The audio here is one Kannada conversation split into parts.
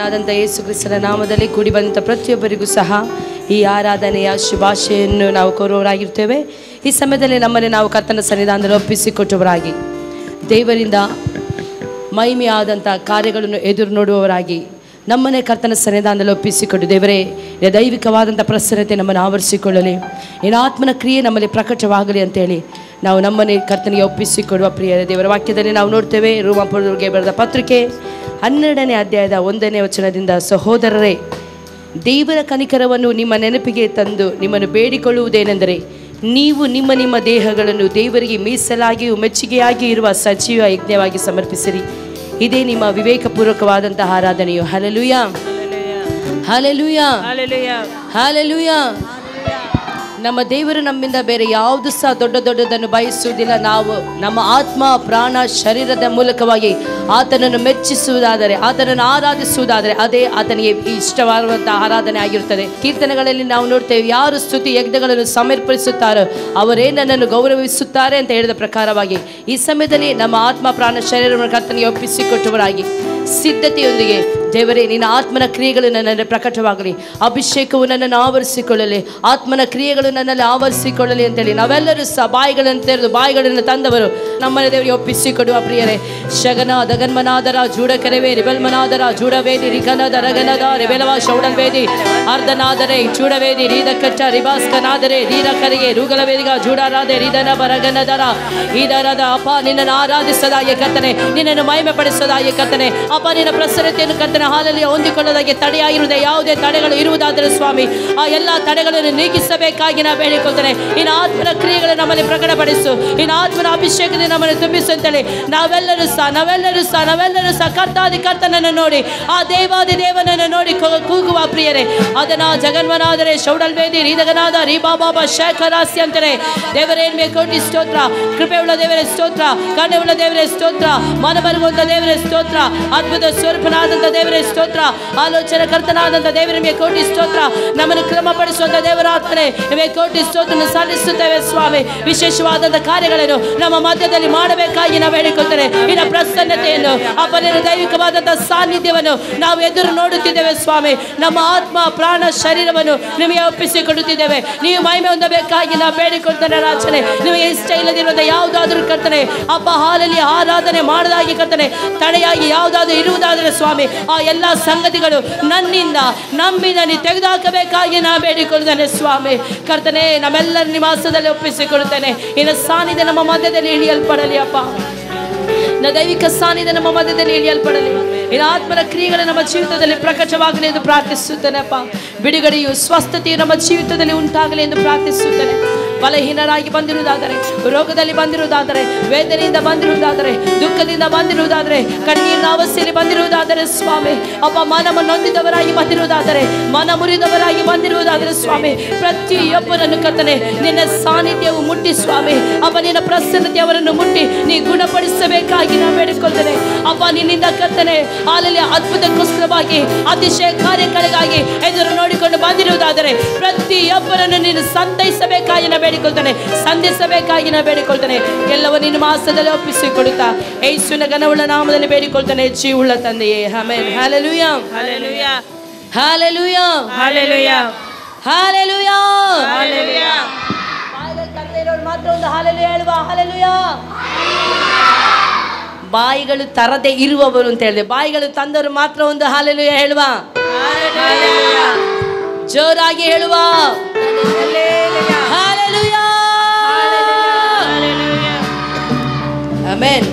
ಕರ್ತನಾದಂಥ ಯೇಸು ಕ್ರಿಸ್ತನ ನಾಮದಲ್ಲಿ ಕೂಡಿ ಬಂದಂಥ ಪ್ರತಿಯೊಬ್ಬರಿಗೂ ಸಹ ಈ ಆರಾಧನೆಯ ಶುಭಾಶಯನ್ನು ನಾವು ಕೋರುವವರಾಗಿರ್ತೇವೆ. ಈ ಸಮಯದಲ್ಲಿ ನಮ್ಮನ್ನು ನಾವು ಕರ್ತನ ಸನ್ನಿಧಾನದಲ್ಲಿ ಒಪ್ಪಿಸಿಕೊಟ್ಟವರಾಗಿ, ದೇವರಿಂದ ಮಹಿಮೆಯಾದಂಥ ಕಾರ್ಯಗಳನ್ನು ಎದುರು ನೋಡುವವರಾಗಿ ನಮ್ಮನ್ನೇ ಕರ್ತನ ಸನ್ನಿಧಾನದಲ್ಲಿ ಒಪ್ಪಿಸಿಕೊಟ್ಟು, ದೇವರೇ ದೈವಿಕವಾದಂಥ ಪ್ರಸನ್ನತೆ ನಮ್ಮನ್ನು ಆವರಿಸಿಕೊಳ್ಳಲಿ, ನಿನ್ನ ಆತ್ಮನ ಕ್ರಿಯೆ ನಮ್ಮಲ್ಲಿ ಪ್ರಕಟವಾಗಲಿ ಅಂತೇಳಿ ನಾವು ನಮ್ಮನ್ನೇ ಕರ್ತನಿಗೆ ಒಪ್ಪಿಸಿಕೊಡುವ ಪ್ರಿಯರೇ. ದೇವರ ವಾಕ್ಯದಲ್ಲಿ ನಾವು ನೋಡ್ತೇವೆ, ರೋಮಾಪುರದವರಿಗೆ ಬರೆದ ಪತ್ರಿಕೆ 12ನೇ ಅಧ್ಯಾಯದ 1ನೇ ವಚನದಿಂದ, ಸಹೋದರರೇ, ದೇವರ ಕನಿಕರವನ್ನು ನಿಮ್ಮ ನೆನಪಿಗೆ ತಂದು ನಿಮ್ಮನ್ನು ಬೇಡಿಕೊಳ್ಳುವುದೇನೆಂದರೆ, ನೀವು ನಿಮ್ಮ ನಿಮ್ಮ ದೇಹಗಳನ್ನು ದೇವರಿಗೆ ಮೀಸಲಾಗಿಯೂ ಮೆಚ್ಚುಗೆಯಾಗಿ ಇರುವ ಸಜೀವ ಯಜ್ಞವಾಗಿ ಸಮರ್ಪಿಸಿರಿ. ಇದೇ ನಿಮ್ಮ ವಿವೇಕಪೂರ್ವಕವಾದಂತಹ ಆರಾಧನೆಯು. ಹಲ್ಲೆಲೂಯಾ, ಹಲ್ಲೆಲೂಯಾ, ಹಲ್ಲೆಲೂಯಾ. ನಮ್ಮ ದೇವರು ನಮ್ಮಿಂದ ಬೇರೆ ಯಾವುದು ಸಹ ದೊಡ್ಡದನ್ನು ಬಯಸುವುದಿಲ್ಲ. ನಾವು ನಮ್ಮ ಆತ್ಮ, ಪ್ರಾಣ, ಶರೀರದ ಮೂಲಕವಾಗಿ ಆತನನ್ನು ಮೆಚ್ಚಿಸುವುದಾದರೆ, ಆತನನ್ನು ಆರಾಧಿಸುವುದಾದರೆ ಅದೇ ಆತನಿಗೆ ಇಷ್ಟವಾಗುವಂತಹ ಆರಾಧನೆ ಆಗಿರುತ್ತದೆ. ಕೀರ್ತನೆಗಳಲ್ಲಿ ನಾವು ನೋಡ್ತೇವೆ, ಯಾರು ಸ್ತುತಿ ಯಜ್ಞಗಳನ್ನು ಸಮರ್ಪಿಸುತ್ತಾರೋ ಅವರೇ ನನ್ನನ್ನು ಗೌರವಿಸುತ್ತಾರೆ ಅಂತ ಹೇಳಿದ ಪ್ರಕಾರವಾಗಿ ಈ ಸಮಯದಲ್ಲಿ ನಮ್ಮ ಆತ್ಮ, ಪ್ರಾಣ, ಶರೀರವನ್ನು ಕರ್ತನಿಗೆ ಒಪ್ಪಿಸಿಕೊಟ್ಟವರಾಗಿ ಸಿದ್ಧತೆಯೊಂದಿಗೆ, ದೇವರೇ ನಿನ್ನ ಆತ್ಮನ ಕ್ರಿಯೆಗಳು ನನ್ನಲ್ಲಿ ಪ್ರಕಟವಾಗಲಿ, ಅಭಿಷೇಕವು ನನ್ನನ್ನು ಆವರಿಸಿಕೊಳ್ಳಲಿ, ಆತ್ಮನ ಕ್ರಿಯೆಗಳು ನನ್ನಲ್ಲಿ ಆವರಿಸಿಕೊಳ್ಳಲಿ ಅಂತೇಳಿ ನಾವೆಲ್ಲರೂ ಸಹ ಬಾಯಿಗಳನ್ನು ತೆರೆದು ಬಾಯಿಗಳನ್ನು ತಂದವರು ನಮ್ಮನ್ನ ದೇವರಿಗೆ ಒಪ್ಪಿಸಿಕೊಡುವ ಪ್ರಿಯರೇ. ಶಗನ ದಗನ್ಮನಾದರ ಜೂಡ ಕರೆವೆ ರಿಬಲ್ಮನಾದರ ಜೂಡವೇದಿ ರಿಗನದ ರಗನದ ರಿಬೆಲವ ಶೌಡಲ್ವೇದಿ ಅರ್ಧನಾದರೆ ಚೂಡವೇದಿ ರೀದಕಚ್ಚ ರಿಬಾಸ್ಕನಾದರೆ ರೀರ ಕರೆಗೆ ರೂಗಲವೇದಿಗ ಜೂಡರಾದೆ ರಿದನ ಬರಗನದರ ಇದರದ. ಅಪ್ಪ, ನಿನ್ನನ್ನು ಆರಾಧಿಸದಾಗೆ ಕರ್ತನೆ, ನಿನ್ನನ್ನು ಮಹಿಮೆ ಪಡಿಸದಾಗೆ ಕರ್ತನೆ, ಅಪ್ಪ ನಿನ್ನ ಪ್ರಸನ್ನತೆಯನ್ನು ಕರ್ತನೆ ಹಾಲಲ್ಲಿ ಹೊಂದಿಕೊಳ್ಳೋದಾಗೆ ತಡೆಯಾಗಿರುವುದೇ ಯಾವುದೇ ತಡೆಗಳು ಇರುವುದಾದರೆ ಸ್ವಾಮಿ, ಆ ಎಲ್ಲ ತಡೆಗಳನ್ನು ನೀಗಿಸಬೇಕಾಗಿ ನಾವು ಬೇಡಿಕೊಳ್ತೇನೆ. ಇನ್ನು ಆತ್ಮನ ಕ್ರಿಯೆಗಳು ನಮ್ಮಲ್ಲಿ ಪ್ರಕಟಪಡಿಸು, ಇನ್ನು ಆತ್ಮನ ಅಭಿಷೇಕದಿಂದ ನಮ್ಮನ್ನು ತುಂಬಿಸು ಅಂತೇಳಿ ನಾವೆಲ್ಲರೂ ಸಹ ಕರ್ತಾದಿ ಕರ್ತನನ್ನು ನೋಡಿ, ಆ ದೇವಾದಿ ದೇವನನ್ನು ನೋಡಿ ಕೂಗುವ ಪ್ರಿಯರೇ. ಅದನ್ನ ಜಗನ್ವನಾದರೆ ಶೌಡಲ್ವೇದಿ ರೀದಗನಾದ ರೀಬಾಬಾಬಾ ಶೇಖರಾಸಿ ಅಂತಾರೆ. ದೇವರೇ ಕೋಟಿ ಸ್ತೋತ್ರ, ಕೃಪೆಯುಳ್ಳ ದೇವರೇ ಸ್ತೋತ್ರ, ಕರುಣೆಯುಳ್ಳ ದೇವರೇ ಸ್ತೋತ್ರ, ಮನಬರುವಂತ ದೇವರೇ ಸ್ತೋತ್ರ, ಅದ್ಭುತ ಸ್ವರೂಪನಾದಂಥ ದೇವರೇ ಸ್ತೋತ್ರ, ಆಲೋಚನೆ ಕರ್ತನಾದಂಥ ದೇವರಿಗೆ ಕೋಟಿ ಸ್ತೋತ್ರ, ನಮ್ಮನ್ನು ಕ್ರಮಪಡಿಸುವಂಥ ದೇವರಾತ್ಮನೆ ನಿಮಗೆ ಕೋಟಿ ಸ್ತೋತ್ರ ಸಲ್ಲಿಸುತ್ತೇವೆ ಸ್ವಾಮಿ. ವಿಶೇಷವಾದಂಥ ಕಾರ್ಯಗಳನ್ನು ನಮ್ಮ ಮಧ್ಯದಲ್ಲಿ ಮಾಡಬೇಕಾಗಿ ನಾವು ಹೇಳಿಕೊಳ್ತೇವೆ. ಇನ್ನ ಪ್ರಸನ್ನತೆಯನ್ನು, ಅಪ್ಪನ ದೈವಿಕವಾದಂಥ ಸಾನ್ನಿಧ್ಯವನ್ನು ನಾವು ಎದುರು ನೋಡುತ್ತಿದ್ದೇವೆ ಸ್ವಾಮಿ. ನಮ್ಮ ಆತ್ಮ, ಪ್ರಾಣ, ಶರೀರವನ್ನು ನಿಮಗೆ ಒಪ್ಪಿಸಿಕೊಡುತ್ತಿದ್ದೇವೆ. ನೀವು ಮಹಿಮೆ ಹೊಂದಬೇಕಾಗಿ ನಾವು ಬೇಡಿಕೊಳ್ತೇನೆ ರಾಜನೇ. ನಿಮಗೆ ಇಷ್ಟ ಇಲ್ಲದಿರುವಂಥ ಯಾವುದಾದ್ರೂ ಕರ್ತನೆ ಅಪ್ಪ ಹಾಲಲ್ಲಿ ಆರಾಧನೆ ಮಾಡದಾಗಿ ಕರ್ತನೆ ತಡೆಯಾಗಿ ಯಾವುದಾದ್ರೂ ಇರುವುದಾದರೆ ಸ್ವಾಮಿ, ಆ ಎಲ್ಲ ಸಂಗತಿಗಳು ನನ್ನಿಂದ ನಮ್ಮಿಂದ ನೀ ತೆಗೆದುಹಾಕಬೇಕಾಗಿ ನಾ ಬೇಡಿಕೊಳ್ಳುತ್ತೇನೆ ಸ್ವಾಮಿ. ಕರ್ತನೆ, ನಮ್ಮೆಲ್ಲರ ನಿವಾಸದಲ್ಲಿ ಒಪ್ಪಿಸಿಕೊಳ್ಳುತ್ತೇನೆ. ಇನ್ನು ಸಾನ್ನಿಧ್ಯ ನಮ್ಮ ಮಧ್ಯದಲ್ಲಿ ಇಳಿಯಲ್ಪಡಲಿ ಅಪ್ಪ, ದೈವಿಕ ಸಾನ್ನಿಧ್ಯ ನಮ್ಮ ಮಧ್ಯದಲ್ಲಿ ಇಳಿಯಲ್ಪಡಲಿ. ಇನ್ನು ಆತ್ಮನ ಕ್ರಿಯೆಗಳು ನಮ್ಮ ಜೀವಿತದಲ್ಲಿ ಪ್ರಕಟವಾಗಲಿ ಎಂದು ಪ್ರಾರ್ಥಿಸುತ್ತೇನೆ ಅಪ್ಪ. ಬಿಡುಗಡೆಯು ಸ್ವಸ್ಥತೆಯು ನಮ್ಮ ಜೀವಿತದಲ್ಲಿ ಉಂಟಾಗಲಿ ಎಂದು ಪ್ರಾರ್ಥಿಸುತ್ತೇನೆ. ಬಲಹೀನರಾಗಿ ಬಂದಿರುವುದಾದರೆ, ರೋಗದಲ್ಲಿ ಬಂದಿರುವುದಾದರೆ, ವೇದನೆಯಿಂದ ಬಂದಿರುವುದಾದರೆ, ದುಃಖದಿಂದ ಬಂದಿರುವುದಾದರೆ, ಕಣ್ಣೀರಿನ ಅವಸ್ಥೆಯಲ್ಲಿ ಬಂದಿರುವುದಾದರೆ ಸ್ವಾಮಿ, ಅಪ್ಪ ಮನಮ ನೊಂದಿದವರಾಗಿ ಬಂದಿರುವುದಾದರೆ, ಮನ ಮುರಿದವರಾಗಿ ಬಂದಿರುವುದಾದರೆ ಸ್ವಾಮಿ, ಪ್ರತಿಯೊಬ್ಬರನ್ನು ಕರ್ತನೆ ನಿನ್ನ ಸಾನ್ನಿಧ್ಯವು ಮುಟ್ಟಿ ಸ್ವಾಮಿ, ಅಪ್ಪ ನಿನ್ನ ಪ್ರಸನ್ನತೆ ಅವರನ್ನು ಮುಟ್ಟಿ ನೀ ಗುಣಪಡಿಸಬೇಕಾಗಿ ನಾನು ಬೇಡಿಕೊಳ್ತೇನೆ ಅಪ್ಪ. ನಿನ್ನಿಂದ ಕರ್ತನೆ ಹಾಲಲ್ಲಿ ಅದ್ಭುತಕ್ಕೋಸ್ಕರವಾಗಿ ಅತಿಶಯ ಕಾರ್ಯಗಳಿಗಾಗಿ ಎದುರು ನೋಡಿಕೊಂಡು ಬಂದಿರುವುದಾದರೆ ಪ್ರತಿಯೊಬ್ಬರನ್ನು ನೀನು ಸಂತೈಸಬೇಕಾಗಿ ನಾನು ಬೇಡಿಕೊಳ್ತೇನೆ, ಸಂಧಿಸಬೇಕಾಗಿ ನಾನು ಬೇಡಿಕೊಳ್ತೇನೆ. ಎಲ್ಲವೂ ನಿನ್ನ ಮಾಸದಲ್ಲಿ ಒಪ್ಪಿಸಿಕೊಡುತ್ತಾ ಯೇಸುವಿನ ಘನವುಳ್ಳ ನಾಮದಲ್ಲಿ ಬೇಡಿಕೊಳ್ತೇನೆ, ಜೀವವುಳ್ಳ ತಂದೆಯೇ, ಆಮೆನ್. ಹಲ್ಲೆಲೂಯಾ, ಹಲ್ಲೆಲೂಯಾ, ಹಲ್ಲೆಲೂಯಾ, ಹಲ್ಲೆಲೂಯಾ, ಹಲ್ಲೆಲೂಯಾ, ಹಲ್ಲೆಲೂಯಾ. ಬಾಯಿಗಳು ತರದೇ ಇರೋರು ಮಾತ್ರ ಒಂದು ಹಲ್ಲೆಲೂಯಾ ಹೇಳುವ. ಹಲ್ಲೆಲೂಯಾ. ಬಾಯಿಗಳು ತರದೆ ಇರುವವರು ಅಂತ ಹೇಳಿದೆ, ಬಾಯಿಗಳು ತಂದವರು ಮಾತ್ರ ಒಂದು ಹಲ್ಲೆಲೂಯಾ ಹೇಳುವ. ಜೋರಾಗಿ ಹೇಳುವ. ಆಮೆನ್.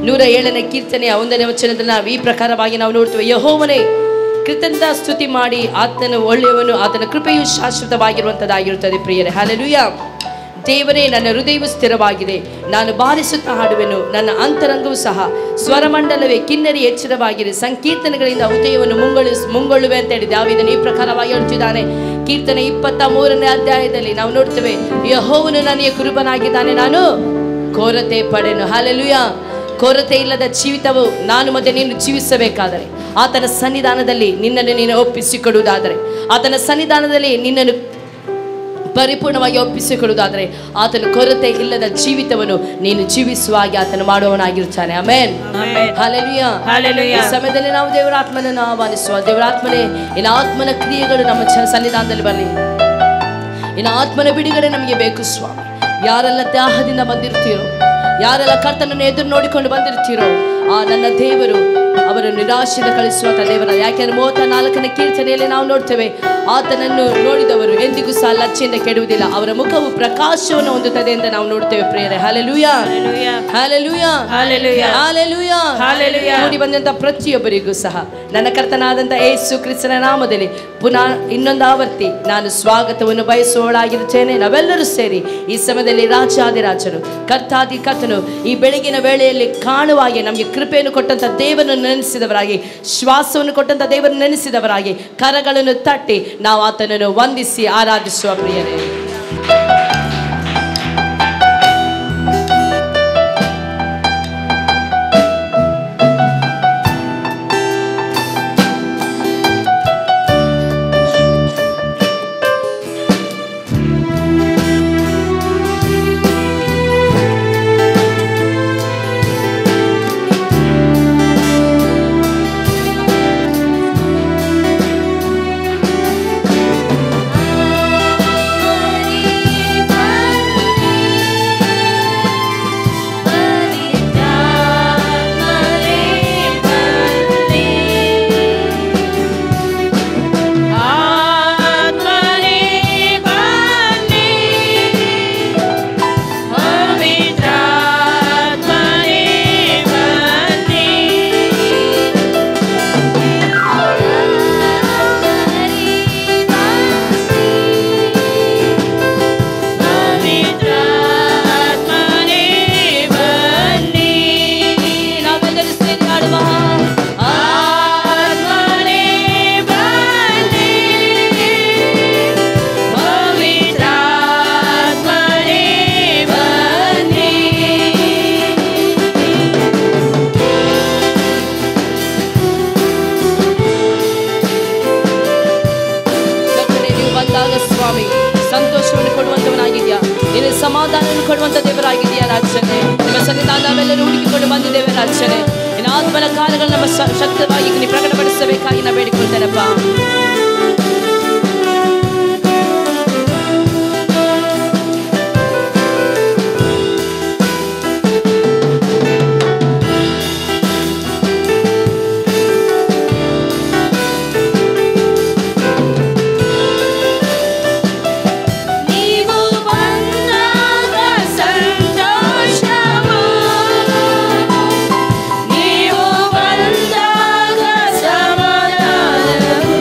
107ನೇ ಕೀರ್ತನೆಯ 1ನೇ ವಚನದಲ್ಲಿ ನಾವು ಈ ಪ್ರಕಾರವಾಗಿ ನಾವು ನೋಡ್ತೇವೆ, ಯೆಹೋವನೇ ಕೃತಜ್ಞತಾ ಸ್ತುತಿ ಮಾಡಿ, ಆತನು ಒಳ್ಳೆಯವನು, ಆತನ ಕೃಪೆಯು ಶಾಶ್ವತವಾಗಿರುವಂಥದ್ದಾಗಿರುತ್ತದೆ ಪ್ರಿಯರೇ. ಹಲ್ಲೆಲೂಯಾ. ದೇವರೇ, ನನ್ನ ಹೃದಯವು ಸ್ಥಿರವಾಗಿದೆ, ನಾನು ಬಾರಿಸುತ್ತಾ ಹಾಡುವೆನು, ನನ್ನ ಅಂತರಂಗವೂ ಸಹ ಸ್ವರಮಂಡಲವೇ ಕಿನ್ನರಿ ಎಚ್ಚರವಾಗಿದೆ, ಸಂಕೀರ್ತನೆಗಳಿಂದ ಹೃದಯವನ್ನು ಮುಂಗೊಳ್ಳುವೆ ಅಂತ ಹೇಳಿ ದಾವೀದನು ಈ ಪ್ರಕಾರವಾಗಿ ಹೇಳ್ತಿದ್ದಾನೆ. ಕೀರ್ತನೆ 23ನೇ ಅಧ್ಯಾಯದಲ್ಲಿ ನಾವು ನೋಡ್ತೇವೆ, ಯೆಹೋವನು ನನಗೆ ಕುರುಬನಾಗಿದ್ದಾನೆ, ನಾನು ಕೊರತೆ ಪಡೆನು. ಹಲ್ಲೆಲೂಯಾ. ಕೊರತೆ ಇಲ್ಲದ ಜೀವಿತವು ನಾನು ಮತ್ತೆ ನೀನು ಜೀವಿಸಬೇಕಾದರೆ, ಆತನ ಸನ್ನಿಧಾನದಲ್ಲಿ ನಿನ್ನನ್ನು ನೀನು ಒಪ್ಪಿಸಿಕೊಡುವುದಾದರೆ, ಆತನ ಸನ್ನಿಧಾನದಲ್ಲಿ ನಿನ್ನನ್ನು ಪರಿಪೂರ್ಣವಾಗಿ ಒಪ್ಪಿಸಿಕೊಳ್ಳುವುದಾದರೆ ಆತನು ಕೊರತೆ ಇಲ್ಲದ ಜೀವಿತವನ್ನು ನೀನು ಜೀವಿಸುವ ಹಾಗೆ ಆತನು ಮಾಡುವವನಾಗಿರುತ್ತಾನೆ. ಆಮೆನ್. ಹಲ್ಲೆಲೂಯಾ. ಈ ಸಮಯದಲ್ಲಿ ನಾವು ದೇವರ ಆತ್ಮನನ್ನು ಆಹ್ವಾನಿಸುವ. ದೇವರ ಆತ್ಮನೇ, ಇನ್ನು ಆತ್ಮನ ಕ್ರಿಯೆಗಳು ನಮ್ಮ ಸನ್ನಿಧಾನದಲ್ಲಿ ಬರಲಿ. ಇನ್ನು ಆತ್ಮನ ಬಿಡುಗಡೆ ನಮಗೆ ಬೇಕು ಸ್ವಾಮಿ. ಯಾರೆಲ್ಲ ದಾಹದಿಂದ ಬಂದಿರ್ತೀರೋ, ಯಾರೆಲ್ಲ ಕರ್ತನನ್ನು ಎದುರು ನೋಡಿಕೊಂಡು ಬಂದಿರ್ತೀರೋ, ಆ ನನ್ನ ದೇವರು ಅವರು ನಿರಾಶೆಯಿಂದ ಕಳಿಸುವಂತ ದೇವರ. ಯಾಕೆಂದ್ರೆ 34ನೇ ಕೀರ್ತನೆಯಲ್ಲಿ ನಾವು ನೋಡ್ತೇವೆ, ಆತನನ್ನು ನೋಡಿದವರು ಎಂದಿಗೂ ಸಹ ಲಜ್ಜೆಯಿಂದ ಕೆಡುವುದಿಲ್ಲ, ಅವರ ಮುಖವು ಪ್ರಕಾಶವನ್ನು ಹೊಂದುತ್ತದೆ ಎಂದು ನಾವು ನೋಡ್ತೇವೆ ಪ್ರಿಯರೇ. ಹಲ್ಲೆಲೂಯಾ, ಹಲ್ಲೆಲೂಯಾ, ಹಲ್ಲೆಲೂಯಾ, ಹಲ್ಲೆಲೂಯಾ, ಹಲ್ಲೆಲೂಯಾ. ಕೂಡಿ ಬಂದಂತ ಪ್ರತಿಯೊಬ್ಬರಿಗೂ ಸಹ ನನ್ನ ಕರ್ತನಾದಂತ ಯೇಸು ಕ್ರಿಸ್ತನ ನಾಮದಲ್ಲಿ ಪುನಃ ಇನ್ನೊಂದು ಆವರ್ತಿ ನಾನು ಸ್ವಾಗತವನ್ನು ಬಯಸುವವಳಾಗಿರುತ್ತೇನೆ. ನಾವೆಲ್ಲರೂ ಸೇರಿ ಈ ಸಮಯದಲ್ಲಿ ರಾಜಾದಿರಾಜನು ಕರ್ತಾದಿ ಕರ್ತನು ಈ ಬೆಳಗಿನ ವೇಳೆಯಲ್ಲಿ ಕಾಣುವಾಗೆ ನಮಗೆ ಕೃಪೆಯನ್ನು ಕೊಟ್ಟಂತ ದೇವರನ್ನು ನೆನೆಸಿದವರಾಗಿ, ಶ್ವಾಸವನ್ನು ಕೊಟ್ಟಂತ ದೇವರನ್ನು ನೆನೆಸಿದವರಾಗಿ ಕರಗಳನ್ನು ತಟ್ಟಿ ನಾವು ಆತನನ್ನು ವಂದಿಸಿ ಆರಾಧಿಸುವ ಪ್ರಿಯರೇ. ಸಂತೋಷವನ್ನು ಕೊಡುವಂತವನಾಗಿದ್ಯಾ, ನೀನು ಸಮಾಧಾನವನ್ನು ಕೊಡುವಂತ ದೇವರಾಗಿದೆಯಾ ರಾಜನೇ. ನಿಮ್ಮ ಸನ್ನಿಧಾನ ನಾವೆಲ್ಲರೂ ಹುಡುಕಿಕೊಂಡು ಬಂದಿದ್ದೇವೆ ರಾಜನೇ. ನಿನ್ನ ಆತ್ಮನ ಕಾರ್ಯಗಳನ್ನು ನಮ್ಮ ಶಕ್ತವಾಗಿ ನೀವು ಪ್ರಕಟಪಡಿಸಬೇಕಾಗಿ ನಾ ಬೇಡಿಕೊಳ್ತೇನಪ್ಪ. ನೀವು ಬಂದಾಗ ಸಮಾಧಾನವು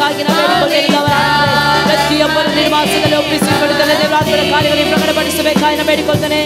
ನಡೆಸಬೇಕಾಗಿ ನಾವು ಬೇಡಿಕೊಳ್ಳುತ್ತೇವೆ. ಪ್ರತಿಯೊಬ್ಬರ ನಿರ್ವಾಸದಲ್ಲಿ ಒಪ್ಪಿಸಿಕೊಳ್ಳುತ್ತೇನೆ. ದೇವರಾತ್ಮರ ಕಾರ್ಯಗಳನ್ನು ಪ್ರಕಟಪಡಿಸಬೇಕಾಗಿ ನಾವು ಬೇಡಿಕೊಳ್ತೇನೆ.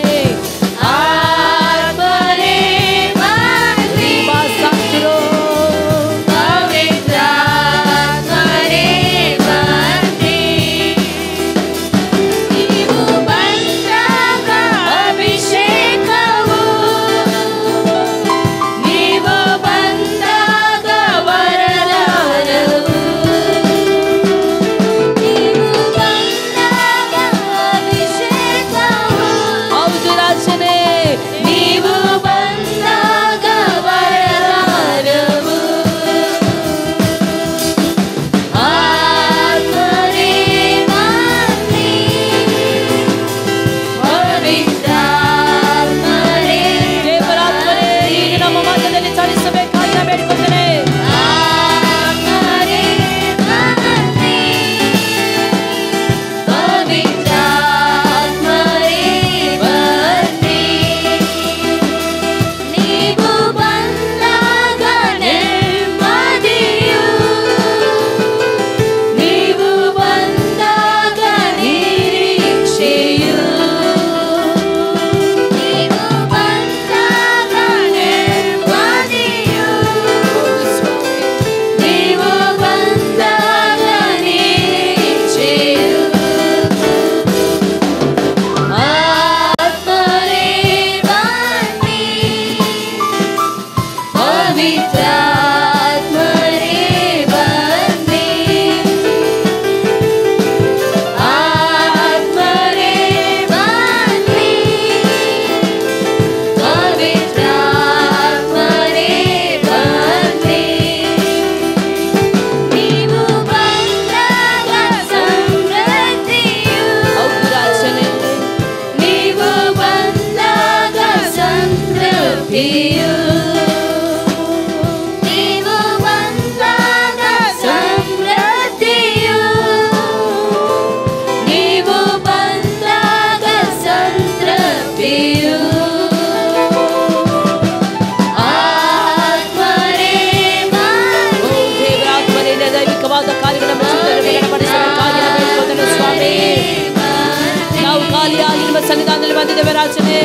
ಸನ್ನಿಧಾನದಲ್ಲಿ ಬಂದಿದ್ದೇವೆ ರಾಜನೇ.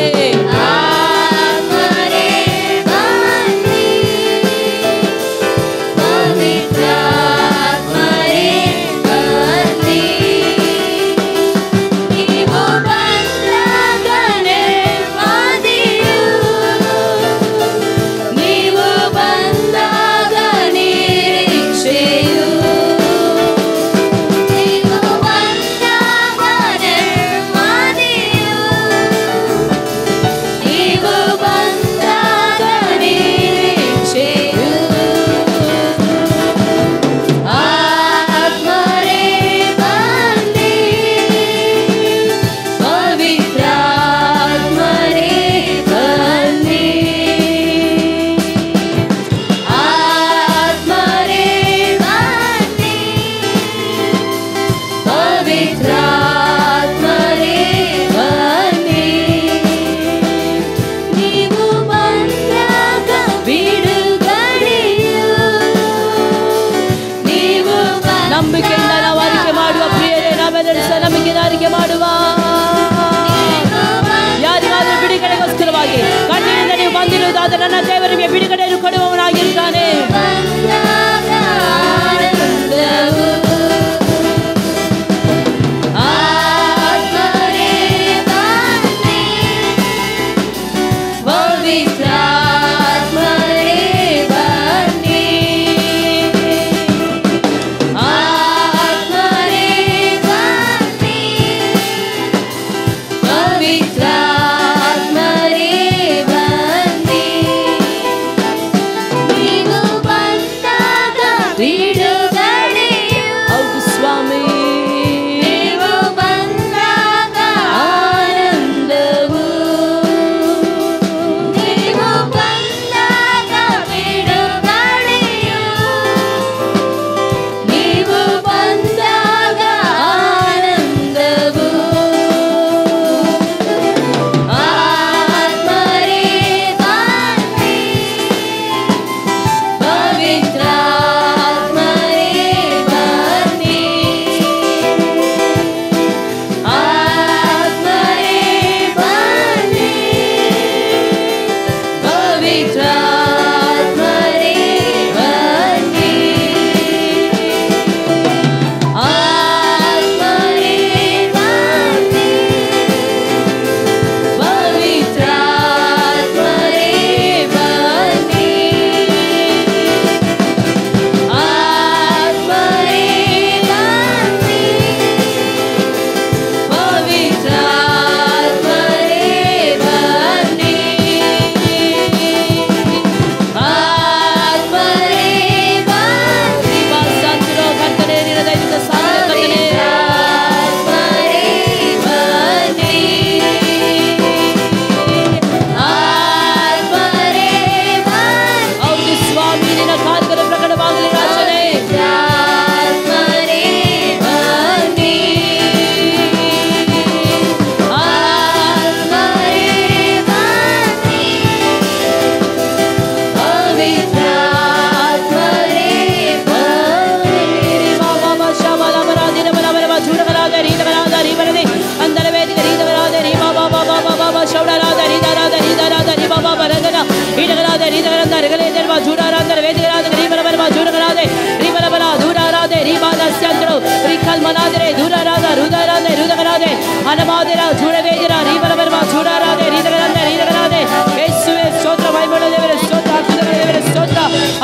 ನಿನ್ನ ಕಾರ್ಯಗಳು ಪ್ರಕಟವಾಗಲಿ ರಾಜನೇ.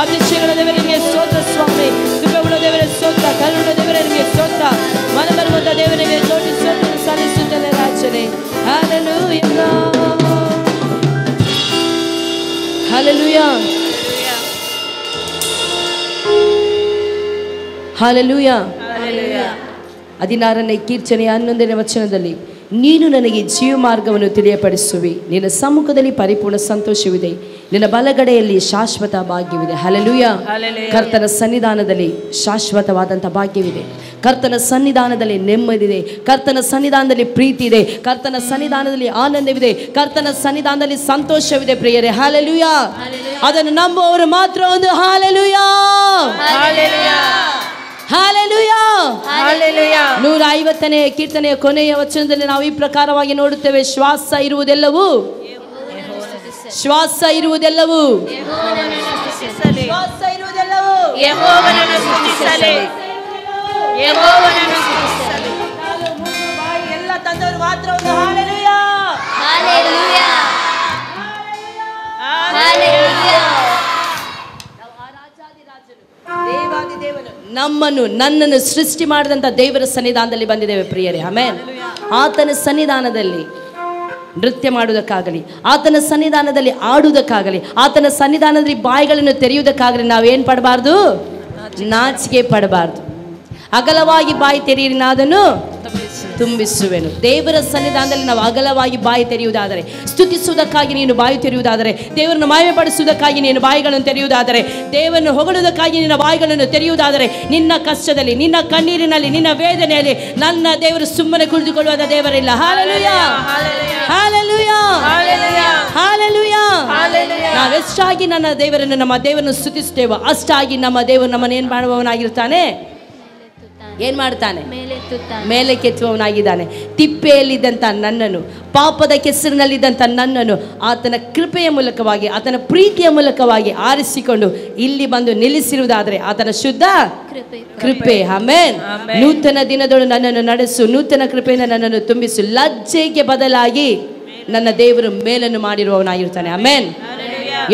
ಅತಿಶಯಗಳ ದೇವರೇ ನಿಮಗೆ ಸ್ತೋತ್ರ ಸ್ವಾಮಿ. ಕೃಪೆಯುಳ್ಳ ದೇವರೇ ಸ್ತೋತ್ರ, ಕರುಣೆಯ ದೇವರೇ ನಿಮಗೆ ಸ್ತೋತ್ರ, ಮನಬರುವಂತ ದೇವರೇ ನಿಮಗೆ ಕೋಟಿ ಸ್ತೋತ್ರ ಸಲ್ಲಿಸುತ್ತೇನೆ ರಾಜನೇ. ಹಲ್ಲೆಲೂಯಾ ಹಲ್ಲೆಲೂಯಾ ಹಲ್ಲೆಲೂಯಾ. 16ನೇ ಕೀರ್ತನೆಯ 11ನೇ ವಚನದಲ್ಲಿ, ನೀನು ನನಗೆ ಜೀವ ಮಾರ್ಗವನ್ನು ತಿಳಿಯಪಡಿಸುವಿ, ನಿನ್ನ ಸಮ್ಮುಖದಲ್ಲಿ ಪರಿಪೂರ್ಣ ಸಂತೋಷವಿದೆ, ನಿನ್ನ ಬಲಗಡೆಯಲ್ಲಿ ಶಾಶ್ವತ ಭಾಗ್ಯವಿದೆ. ಹಲ್ಲೆಲೂಯಾ. ಕರ್ತನ ಸನ್ನಿಧಾನದಲ್ಲಿ ಶಾಶ್ವತವಾದಂಥ ಭಾಗ್ಯವಿದೆ. ಕರ್ತನ ಸನ್ನಿಧಾನದಲ್ಲಿ ನೆಮ್ಮದಿದೆ. ಕರ್ತನ ಸನ್ನಿಧಾನದಲ್ಲಿ ಪ್ರೀತಿ ಇದೆ. ಕರ್ತನ ಸನ್ನಿಧಾನದಲ್ಲಿ ಆನಂದವಿದೆ. ಕರ್ತನ ಸನ್ನಿಧಾನದಲ್ಲಿ ಸಂತೋಷವಿದೆ ಪ್ರಿಯರೇ. ಹಲ್ಲೆಲೂಯಾ. ಅದನ್ನು ನಂಬುವವರು ಮಾತ್ರ ಒಂದು ಹಲ್ಲೆಲೂಯಾ ಹಲ್ಲೆಲೂಯಾ ಹಲ್ಲೆಲೂಯಾ. 150ನೇ ಕೀರ್ತನೆಯ ಕೊನೆಯ ವಚನದಲ್ಲಿ ನಾವು ಈ ಪ್ರಕಾರವಾಗಿ ನೋಡುತ್ತೇವೆ, ಶ್ವಾಸ ಇರುವುದೆಲ್ಲವೂ ಶ್ವಾಸ ಇರುವುದೆಲ್ಲವೂ ಶ್ವಾಸ ಇರುವುದೆಲ್ಲವೂ ಯೆಹೋವನನ್ನು ಸ್ತುತಿಸಲಿ, ಯೆಹೋವನನ್ನು ಸ್ತುತಿಸಲಿ. ಎಲ್ಲ ತಂದವರು ಮಾತ್ರ ಒಂದು ಹಲ್ಲೆಲೂಯಾ ಹಲ್ಲೆಲೂಯಾ ಹಲ್ಲೆಲೂಯಾ. ನನ್ನನ್ನು ಸೃಷ್ಟಿ ಮಾಡಿದಂಥ ದೇವರ ಸನ್ನಿಧಾನದಲ್ಲಿ ಬಂದಿದ್ದೇವೆ ಪ್ರಿಯರೇ. ಆಮೆನ್. ಆತನ ಸನ್ನಿಧಾನದಲ್ಲಿ ನೃತ್ಯ ಮಾಡುವುದಕ್ಕಾಗಲಿ, ಆತನ ಸನ್ನಿಧಾನದಲ್ಲಿ ಆಡುವುದಕ್ಕಾಗಲಿ, ಆತನ ಸನ್ನಿಧಾನದಲ್ಲಿ ಬಾಯಿಗಳನ್ನು ತೆರೆಯುವುದಕ್ಕಾಗಲಿ ನಾವೇನು ಪಡಬಾರ್ದು? ನಾಚಿಕೆ ಪಡಬಾರ್ದು. ಅಗಲವಾಗಿ ಬಾಯಿ ತೆರೆಯಿರಿ, ನಾನು ಅದನ್ನು ತುಂಬಿಸುವೆನು. ದೇವರ ಸನ್ನಿಧಾನದಲ್ಲಿ ನಾವು ಅಗಲವಾಗಿ ಬಾಯಿ ತೆರೆಯುವುದಾದರೆ, ಸ್ತುತಿಸುವುದಕ್ಕಾಗಿ ನೀನು ಬಾಯಿ ತೆರೆಯುವುದಾದರೆ, ದೇವರನ್ನು ಮಹಿಮೆಪಡಿಸುವುದಕ್ಕಾಗಿ ನೀನು ಬಾಯಿಗಳನ್ನು ತೆರೆಯುವುದಾದರೆ, ದೇವರನ್ನು ಹೊಗಳುವುದಕ್ಕಾಗಿ ನಿನ್ನ ಬಾಯಿಗಳನ್ನು ತೆರೆಯುವುದಾದರೆ, ನಿನ್ನ ಕಷ್ಟದಲ್ಲಿ, ನಿನ್ನ ಕಣ್ಣೀರಿನಲ್ಲಿ, ನಿನ್ನ ವೇದನೆಯಲ್ಲಿ ನನ್ನ ದೇವರು ಸುಮ್ಮನೆ ಕುಳಿತುಕೊಳ್ಳುವ ದೇವರಿಲ್ಲ. ಹಲ್ಲೆಲೂಯಾ ಹಲ್ಲೆಲೂಯಾ ಹಲ್ಲೆಲೂಯಾ. ನಾವೆಷ್ಟಾಗಿ ನಮ್ಮ ದೇವರನ್ನು ಸ್ತುತಿಸುತ್ತೇವೋ ಅಷ್ಟಾಗಿ ನಮ್ಮ ದೇವರು ನಮ್ಮನ್ನೇನು ಮಾಡುವವನಾಗಿರ್ತಾನೆ? ಏನ್ ಮಾಡ್ತಾನೆ? ಮೇಲೆ ಕೆತ್ತುವವನಾಗಿದ್ದಾನೆ. ತಿಪ್ಪೆಯಲ್ಲಿದ್ದಂಥ ನನ್ನನ್ನು, ಪಾಪದ ಕೆಸರಿನಲ್ಲಿದ್ದಂಥ ನನ್ನನ್ನು ಆತನ ಕೃಪೆಯ ಮೂಲಕವಾಗಿ, ಆತನ ಪ್ರೀತಿಯ ಮೂಲಕವಾಗಿ ಆರಿಸಿಕೊಂಡು ಇಲ್ಲಿ ಬಂದು ನಿಲ್ಲಿಸಿರುವುದಾದರೆ ಆತನ ಶುದ್ಧ ಕೃಪೆ. ಆಮೆನ್. ನೂತನ ದಿನದೊಳು ನನ್ನನ್ನು ನಡೆಸು, ನೂತನ ಕೃಪೆಯಿಂದ ನನ್ನನ್ನು ತುಂಬಿಸು. ಲಜ್ಜೆಗೆ ಬದಲಾಗಿ ನನ್ನ ದೇವರು ಮೇಲನ್ನು ಮಾಡಿರುವವನಾಗಿರ್ತಾನೆ. ಆಮೆನ್.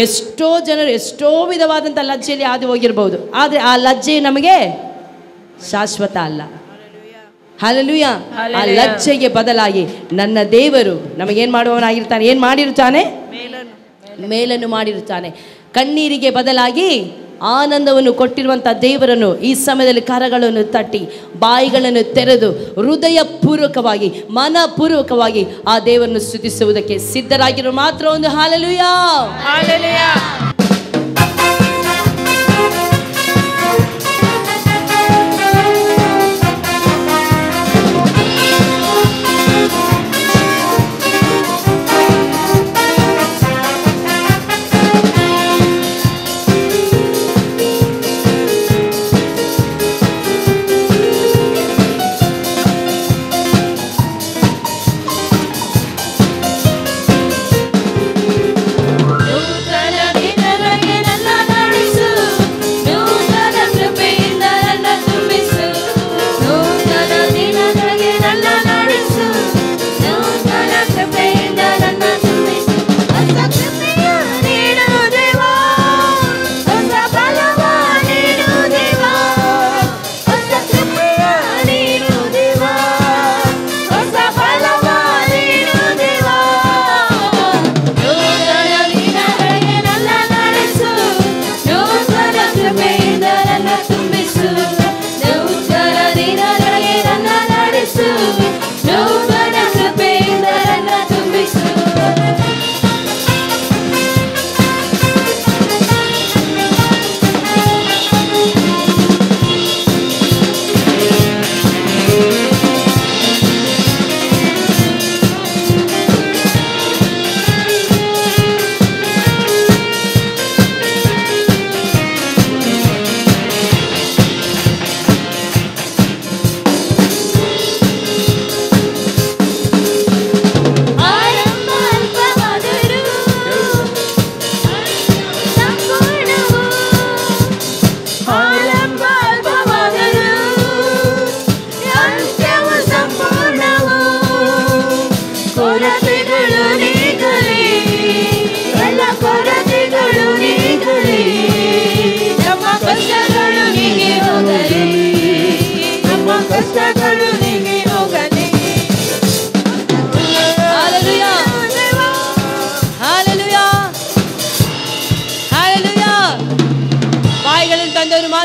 ಎಷ್ಟೋ ಜನರು ಎಷ್ಟೋ ವಿಧವಾದಂಥ ಲಜ್ಜೆಯಲ್ಲಿ ಹಾದು ಹೋಗಿರ್ಬೋದು, ಆದರೆ ಆ ಲಜ್ಜೆ ನಮಗೆ ಶಾಶ್ವತ ಅಲ್ಲ. ಹಲ್ಲೆಲೂಯಾ. ಆ ಲಜ್ಜೆಗೆ ಬದಲಾಗಿ ನನ್ನ ದೇವರು ನಮಗೇನು ಮಾಡುವವನಾಗಿರ್ತಾನೆ? ಏನು ಮಾಡಿರ್ತಾನೆ? ಮೇಲನ್ನು ಮಾಡಿರುತ್ತಾನೆ. ಕಣ್ಣೀರಿಗೆ ಬದಲಾಗಿ ಆನಂದವನ್ನು ಕೊಟ್ಟಿರುವಂಥ ದೇವರನ್ನು ಈ ಸಮಯದಲ್ಲಿ ಕರಗಳನ್ನು ತಟ್ಟಿ, ಬಾಯಿಗಳನ್ನು ತೆರೆದು, ಹೃದಯಪೂರ್ವಕವಾಗಿ, ಮನಪೂರ್ವಕವಾಗಿ ಆ ದೇವರನ್ನು ಸ್ತುತಿಸುವುದಕ್ಕೆ ಸಿದ್ಧರಾಗಿರೋ ಮಾತ್ರ ಒಂದು ಹಲ್ಲೆಲೂಯಾ ಹಲ್ಲೆಲೂಯಾ. ನೂತನ ದಿನ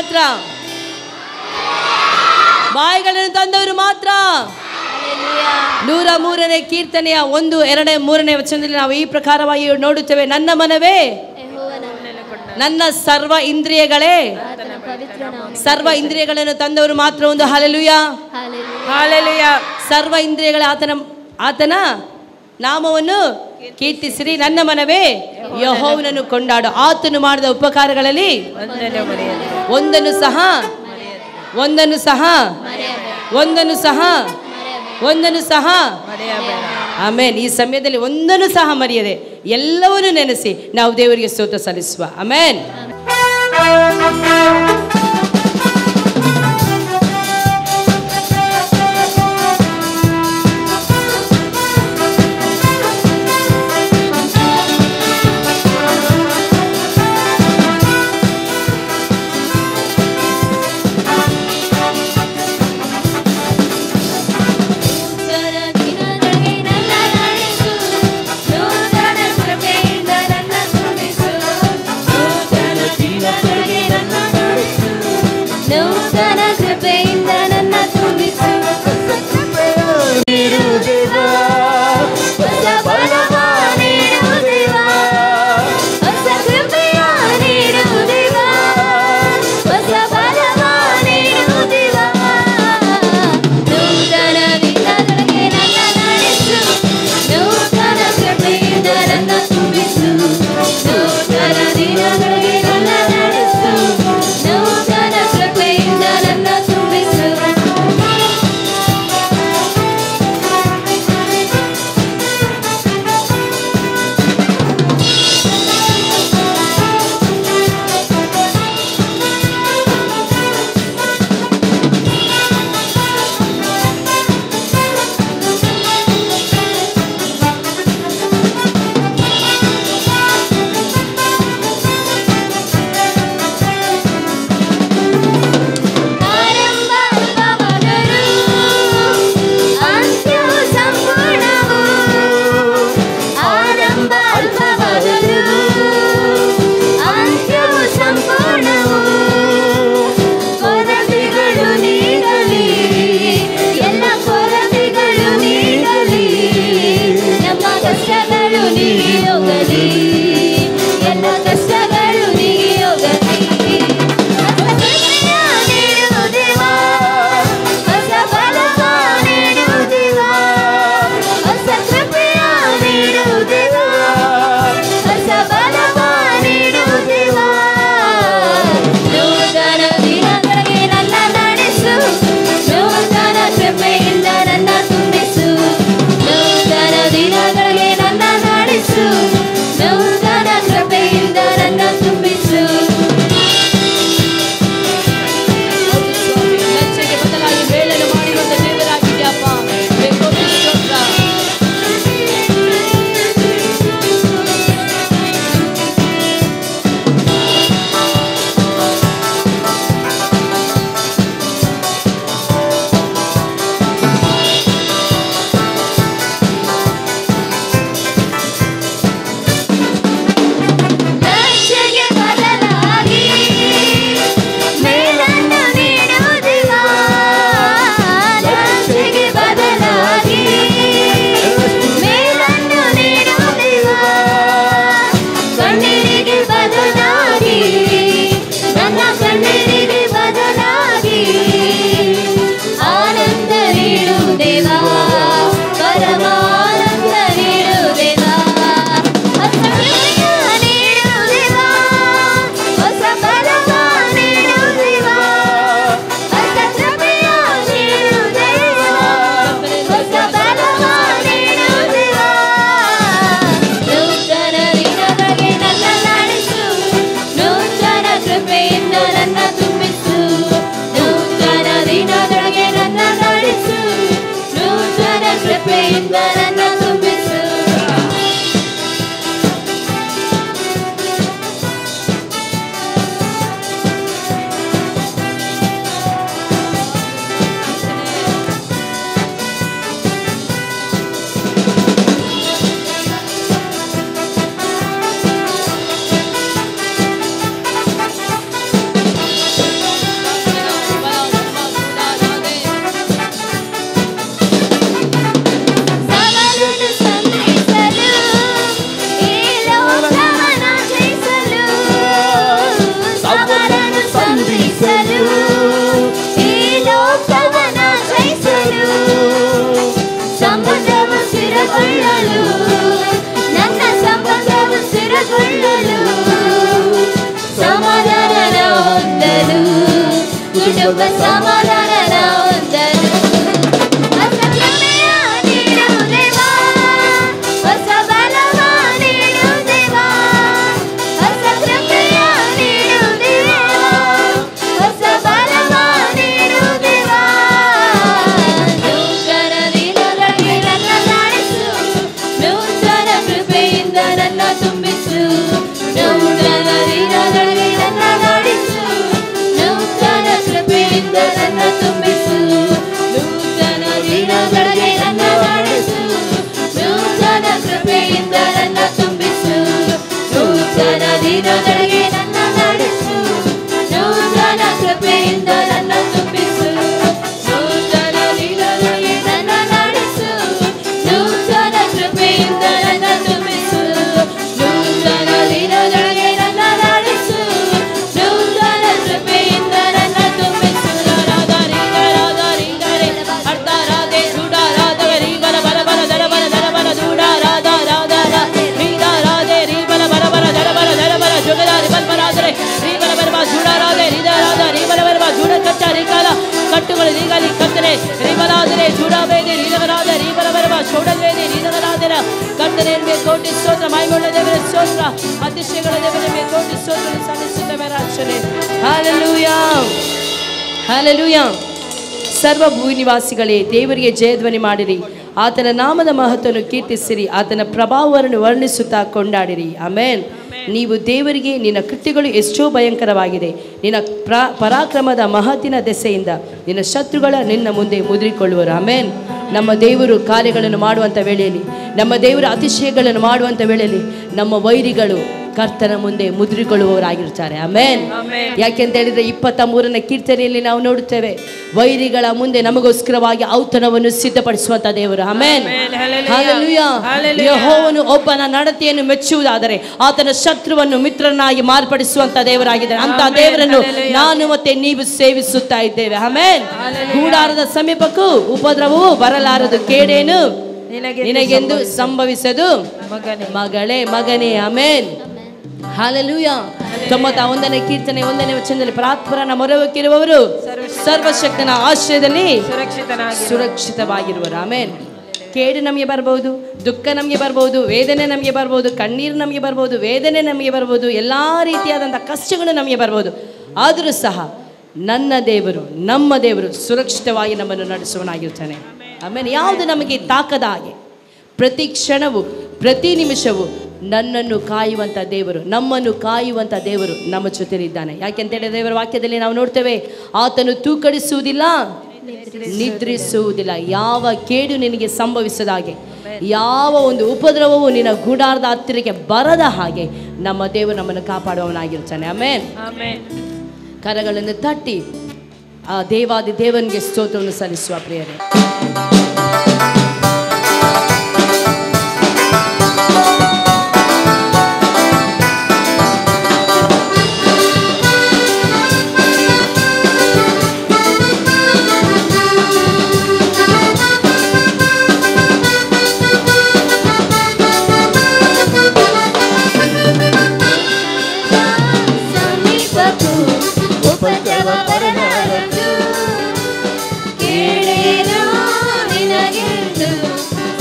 ಮಾತ್ರ, ಬಾಯಿಗಳನ್ನು ತಂದವರು ಮಾತ್ರ. 103ನೇ ಕೀರ್ತನೆಯ 1, 2, 3ನೇ ವಚನದಲ್ಲಿ ನಾವು ಈ ಪ್ರಕಾರವಾಗಿ ನೋಡುತ್ತೇವೆ. ನನ್ನ ಮನವೇ ನನ್ನ ಸರ್ವ ಇಂದ್ರಿಯಗಳೇ, ಸರ್ವ ಇಂದ್ರಿಯಗಳನ್ನು ತಂದವರು ಮಾತ್ರ ಒಂದು. Hallelujah, hallelujah. ಸರ್ವ ಇಂದ್ರಿಯಗಳ ಆತನ ನಾಮವನ್ನು ಕೀರ್ತಿಸಿರಿ. ನನ್ನ ಮನವೇ ಯೆಹೋವನನ್ನು ಕೊಂಡಾಡು. ಆತನು ಮಾಡಿದ ಉಪಕಾರಗಳಲ್ಲಿ ಒಂದನ್ನು ಸಹ ಆಮೇನ್. ಈ ಸಮಯದಲ್ಲಿ ಒಂದನ್ನು ಸಹ ಮರೆಯದೆ ಎಲ್ಲವನ್ನೂ ನೆನೆಸಿ ನಾವು ದೇವರಿಗೆ ಸ್ತೋತ್ರ ಸಲ್ಲಿಸುವ. ಆಮೇನ್. ನೂತನ ಕುಟುಂಬ ಸಮಾಧಾನ ಹೊಂದಲು ಹೊಸ ಕೃಪೆಯ ನೀಡು ದೇವಾ, ಹೊಸ ಬಲವ ನೀಡು ದೇವಾ, ಹೊಸ ಕೃಪೆಯ ನೀಡು ದೇವಾ, ಹೊಸ ಬಲವ ನೀಡು ದೇವಾ. ನೂತನ ದಿನಗಳಿಗೆ ನನ್ನ ನಡೆಸು, ನೂತನ ಕೃಪೆಯಿಂದ ನನ್ನ ತುಂಬಿಸು, ನೂತನ ದಿನಗಳಿಗೆ ನನ್ನ ನಡೆಸು, ನೂತನ ಕೃಪೆಯಿಂದ ನನ್ನ ತುಂಬಿಸು, ನೂತನ ದಿನಗಳಿಗೆ ನನ್ನ ನಡೆಸು, ನೂತನ ಕೃಪೆಯಿಂದ ನನ್ನ ತುಂಬಿಸು, ನೂತನ ದಿನಗಳಿಗೆ ನನ್ನ ನಡೆಸು, ನೂತನ ಕೃಪೆಯಿಂದ ನನ್ನ ತುಂಬಿಸು, ನೂತನ ದಿನಗಳಿಗೆ ನನ್ನ ನಡೆಸು, ನೂತನ ಕೃಪೆಯಿಂದ ನನ್ನ ತುಂಬಿಸು, ನೂತನ ದಿನಗಳಿಗೆ ನನ್ನ ನಡೆಸು, ನೂತನ ಕೃಪೆಯಿಂದ ನನ್ನ ತುಂಬಿಸು. ಅರ್ಧರಾಧೆ ಸುಡಾರಾಧ ರೀ ಬಲ ಬಲ ಬಲ ದರ ಬಲ ದರ ಬಲ ದೂಡಾರಾಧ ರಾಧ ರೀದಾರಾಧೆ ರೀ ಬಲ ಬಲ ಬಲ ದರ ಬಲ ದರ ಬಲ ಜುಗದಾರಿ ಬಲ್ಬರಾದರೆ ರೀ ಬಲ ಬಲ ಬಲ ಜೂಡಾರಾಧೆ ರೀದಾರಾಧ ರೀ ಬಲ ಬಲ ಬಲ ಜೂಡ ಕಚ್ಚ ರೀಕಾಲ ಕಟ್ಟುಗಳು ರೀಗಾಲಿ ಕತ್ತರೆ ರೀ ಬಲಾದರೆ ಜೂಡಾಬೇದೆ ರೀದವರಾದ ರೀ ಬಲ ಬಲ ಬಲ ಶೋಡಬೇದೆ ರೀದವರಾದರ ಕತ್ತರೆ ಕೋಟಿ ಸ್ತೋತ್ರ ಮೈಗೊಳ್ಳ ದೇವರ ಸ್ತೋತ್ರ ಅತಿಶಯಗಳ ದೇವರ ಕೋಟಿ ಸ್ತೋತ್ರ ಸಲ್ಲಿಸುತ್ತೇವೆ ರಾಕ್ಷಣೆ. Hallelujah, hallelujah. ಸರ್ವ ಭೂನಿವಾಸಿಗಳೇ ದೇವರಿಗೆ ಜಯಧ್ವನಿ ಮಾಡಿರಿ, ಆತನ ನಾಮದ ಮಹತ್ವವನ್ನು ಕೀರ್ತಿಸಿರಿ, ಆತನ ಪ್ರಭಾವವನ್ನು ವರ್ಣಿಸುತ್ತಾ ಕೊಂಡಾಡಿರಿ. ಆಮೇನ್. ನೀವು ದೇವರಿಗೆ ನಿನ್ನ ಕೃತ್ಯಗಳು ಎಷ್ಟೋ ಭಯಂಕರವಾಗಿದೆ, ನಿನ್ನ ಪರಾಕ್ರಮದ ಮಹತ್ತಿನ ದೆಸೆಯಿಂದ ನಿನ್ನ ಶತ್ರುಗಳ ನಿನ್ನ ಮುಂದೆ ಮುದ್ರಿಕೊಳ್ಳುವರು. ಆಮೇನ್. ನಮ್ಮ ದೇವರು ಕಾರ್ಯಗಳನ್ನು ಮಾಡುವಂಥ ವೇಳೆಯಲ್ಲಿ, ನಮ್ಮ ದೇವರ ಅತಿಶಯಗಳನ್ನು ಮಾಡುವಂಥ ವೇಳೆಯಲ್ಲಿ ನಮ್ಮ ವೈರಿಗಳು ಕರ್ತನ ಮುಂದೆ ಮುದ್ರಿಕೊಳ್ಳುವವರಾಗಿರ್ತಾರೆ. ಆಮೇನ್. ಯಾಕೆಂತ ಹೇಳಿದ್ರೆ 23ನೇ ಕೀರ್ತನೆಯಲ್ಲಿ ನಾವು ನೋಡುತ್ತೇವೆ, ವೈರಿಗಳ ಮುಂದೆ ನಮಗೋಸ್ಕರವಾಗಿ ಔತಣವನ್ನು ಸಿದ್ಧಪಡಿಸುವಂತ ದೇವರು. ಆಮೇನ್. ಹಲ್ಲೆಲೂಯಾ. ಯೆಹೋವನು ಒಬ್ಬನ ನಡತೆಯನ್ನು ಮೆಚ್ಚುವುದಾದರೆ ಆತನ ಶತ್ರುವನ್ನು ಮಿತ್ರನಾಗಿ ಮಾರ್ಪಡಿಸುವಂತ ದೇವರಾಗಿದ್ದಾನೆ. ಅಂತ ದೇವರನ್ನು ನಾನು ಮತ್ತೆ ನೀವು ಸೇವಿಸುತ್ತಾ ಇದ್ದೇವೆ. ಆಮೇನ್. ಗೂಡಾರದ ಸಮೀಪಕ್ಕೂ ಉಪದ್ರವವು ಬರಲಾರದು, ಕೇಡೇನು ನಿನಗೆಂದು ಸಂಭವಿಸದು ಮಗಳೇ ಮಗನೇ. ಆಮೇನ್. ಹಲ್ಲೆಲೂಯಾ. 91ನೇ ಕೀರ್ತನೆ 1ನೇ ವಚನದಲ್ಲಿ ಪ್ರಾರ್ಥನಾ ಮೊರೆಹೊಕ್ಕಿರುವವರು ಸರ್ವಶಕ್ತನ ಆಶ್ರಯದಲ್ಲಿ ಸುರಕ್ಷಿತವಾಗಿರುವರು. ಆಮೇನ್. ಕೇಡು ನಮಗೆ ಬರ್ಬೋದು, ದುಃಖ ನಮಗೆ ಬರ್ಬೋದು, ವೇದನೆ ನಮಗೆ ಬರ್ಬೋದು, ಕಣ್ಣೀರು ನಮಗೆ ಬರ್ಬೋದು, ವೇದನೆ ನಮಗೆ ಬರ್ಬೋದು, ಎಲ್ಲ ರೀತಿಯಾದಂಥ ಕಷ್ಟಗಳು ನಮಗೆ ಬರ್ಬೋದು. ಆದರೂ ಸಹ ನನ್ನ ದೇವರು, ನಮ್ಮ ದೇವರು ಸುರಕ್ಷಿತವಾಗಿ ನಮ್ಮನ್ನು ನಡೆಸುವನಾಗಿರ್ತಾನೆ. ಆಮೇಲೆ ಯಾವುದು ನಮಗೆ ತಾಕದ ಹಾಗೆ ಪ್ರತಿ ಕ್ಷಣವು ಪ್ರತಿ ನಿಮಿಷವು ನನ್ನನ್ನು ಕಾಯುವಂಥ ದೇವರು, ನಮ್ಮನ್ನು ಕಾಯುವಂಥ ದೇವರು ನಮ್ಮ ಜೊತೆಲಿದ್ದಾನೆ. ಯಾಕೆಂತೇಳಿ ದೇವರ ವಾಕ್ಯದಲ್ಲಿ ನಾವು ನೋಡ್ತೇವೆ, ಆತನು ತೂಕಡಿಸುವುದಿಲ್ಲ, ನಿದ್ರಿಸುವುದಿಲ್ಲ. ಯಾವ ಕೇಡು ನಿನಗೆ ಸಂಭವಿಸದ ಹಾಗೆ, ಯಾವ ಒಂದು ಉಪದ್ರವವು ನಿನ್ನ ಗೂಡಾರದ ಹತ್ತಿರಕ್ಕೆ ಬರದ ಹಾಗೆ ನಮ್ಮ ದೇವರು ನಮ್ಮನ್ನು ಕಾಪಾಡುವವನಾಗಿರ್ತಾನೆ. ಆಮೇನ್. ಕರಗಳನ್ನು ತಟ್ಟಿ ಆ ದೇವಾದಿ ದೇವನಿಗೆ ಸ್ತೋತ್ರವನ್ನು ಸಲ್ಲಿಸುವ ಪ್ರಿಯರೇ.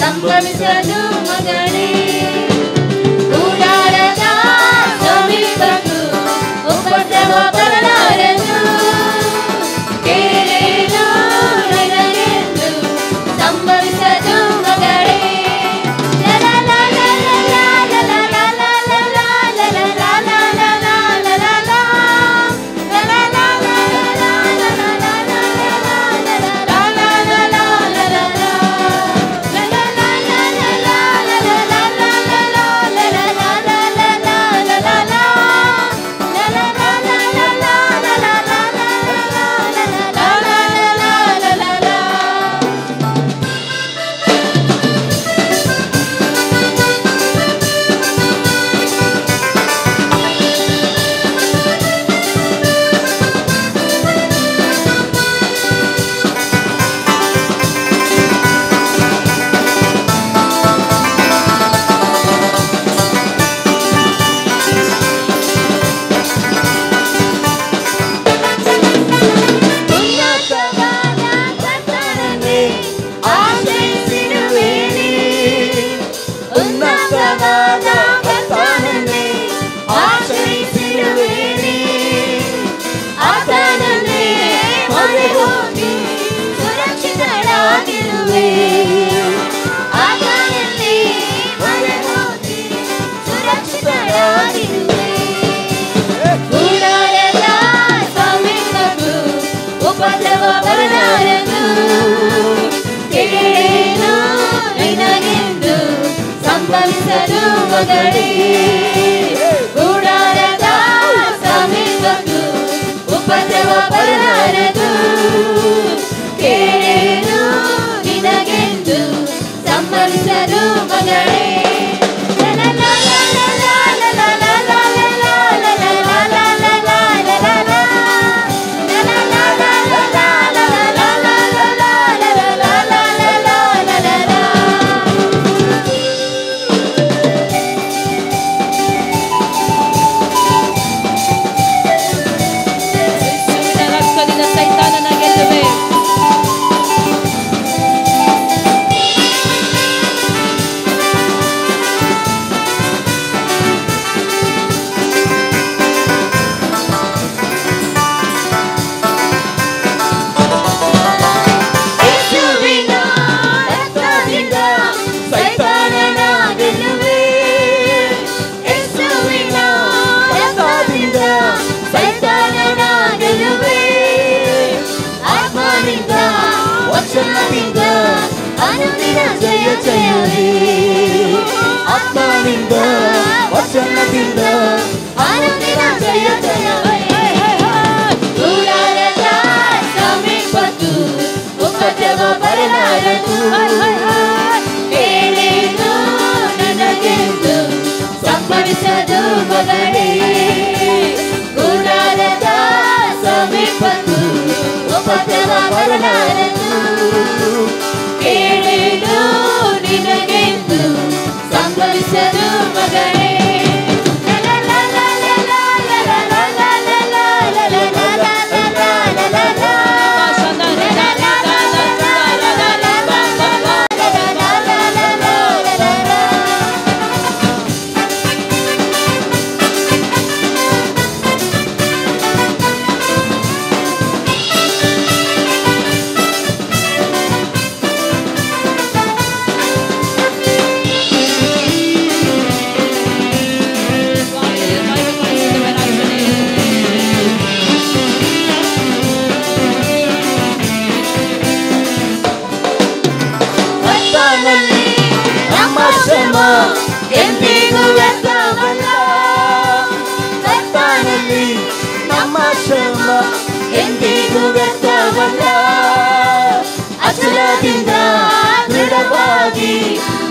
ಸಂಭವಿಸದು ಮಗಳೇ, ಗೂಡಾರದ ಸಮೀಪಕ್ಕೂ ಉಪದ್ರವ ಬರಲಾರದು, ಕೇಳೇನು ನಿನಗೆಂದು ಸಂಭವಿಸದು ಮಗಳೇ. ಮಗಳೇ ಗುಡಾರದ ಸಮೀಪಕ್ಕೂ ಉಪದ್ರವ ಬರಲಾರದು ಕೇಳೇನು ನಿನಗೆಂದು ಸಂಭವಿಸದು ಮಗಳೇ ಅನುದಿನ ಜಯ ಜಯವೇ ಆತ್ಮನಿಂದ ವಚನದಿಂದ ಅನುದಿನ ಜಯ ಜಯವೇ ಗುಡಾರದ ಸಮೀಪಕ್ಕೂ ಉಪದ್ರವ ಬರಲಾರದು ಕೇಳೇನು ನನಗೆಂದು ಸಂಭವಿಸದು ಮಗಳೇ ಗುಡಾರದ ಸಮೀಪಕ್ಕೂ ಉಪದ್ರವ ಬರಲಾರದು ಕೇಳೇನು ನಿನಗೆಂದು ಸಂಭವಿಸದು ಮಗಳೇ ಎಂದಿಗೂ ವ್ಯರ್ಥವಲ್ಲ ಕರ್ತನಲ್ಲಿ ನಮ್ಮ ಶ್ರಮ ಎಂದಿಗೂ ವ್ಯರ್ಥವಲ್ಲ ಅಚಲದಿಂದ ದೃಢವಾಗಿ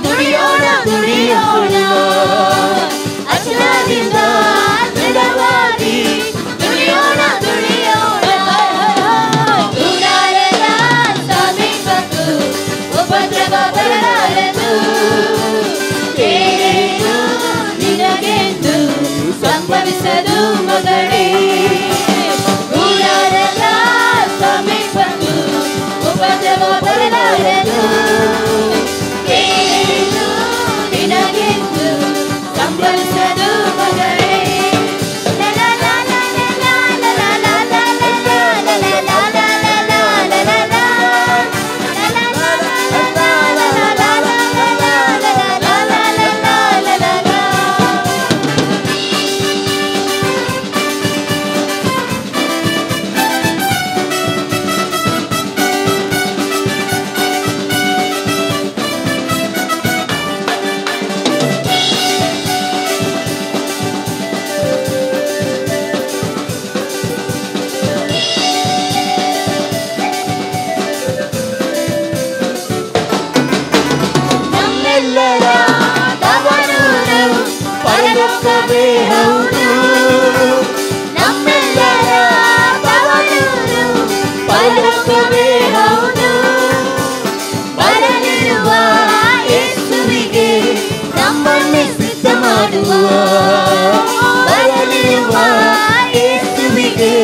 ದುಡಿಯೋಣ ಅಚಲದಿಂದ ದೃಢವಾಗಿ ದುಡಿಯೋಣ ಗುಡಾರದ ಸಮೀಪಕ್ಕೂ ಉಪದ್ರವ ಬರಲಾರದು ಕೇಳೇನು ನಿನಗೆಂದು ಸಂಭವಿಸದು ಮಗಳೇ ಗುಡಾರದ ಸಮೀಪಕ್ಕೂ ಉಪದ್ರವ ಬರಲಾರದು ಕೇಳೇನು ನಿನಗೆಂದು ಸಂಭವಿಸದು ಮಗಳೇ ಪರಲೋಕವೇ ಹೌದು ನಮ್ಮೆಲ್ಲರ ತವರೂರು ಪರಲೋಕವೇ ಹೌದು ಬರಲಿರುವ ಯೇಸುವಿಗೆ ನಮ್ಮನ್ನೇ ಸಿದ್ಧ ಮಾಡುವ ಬರಲಿರುವ ಯೇಸುವಿಗೆ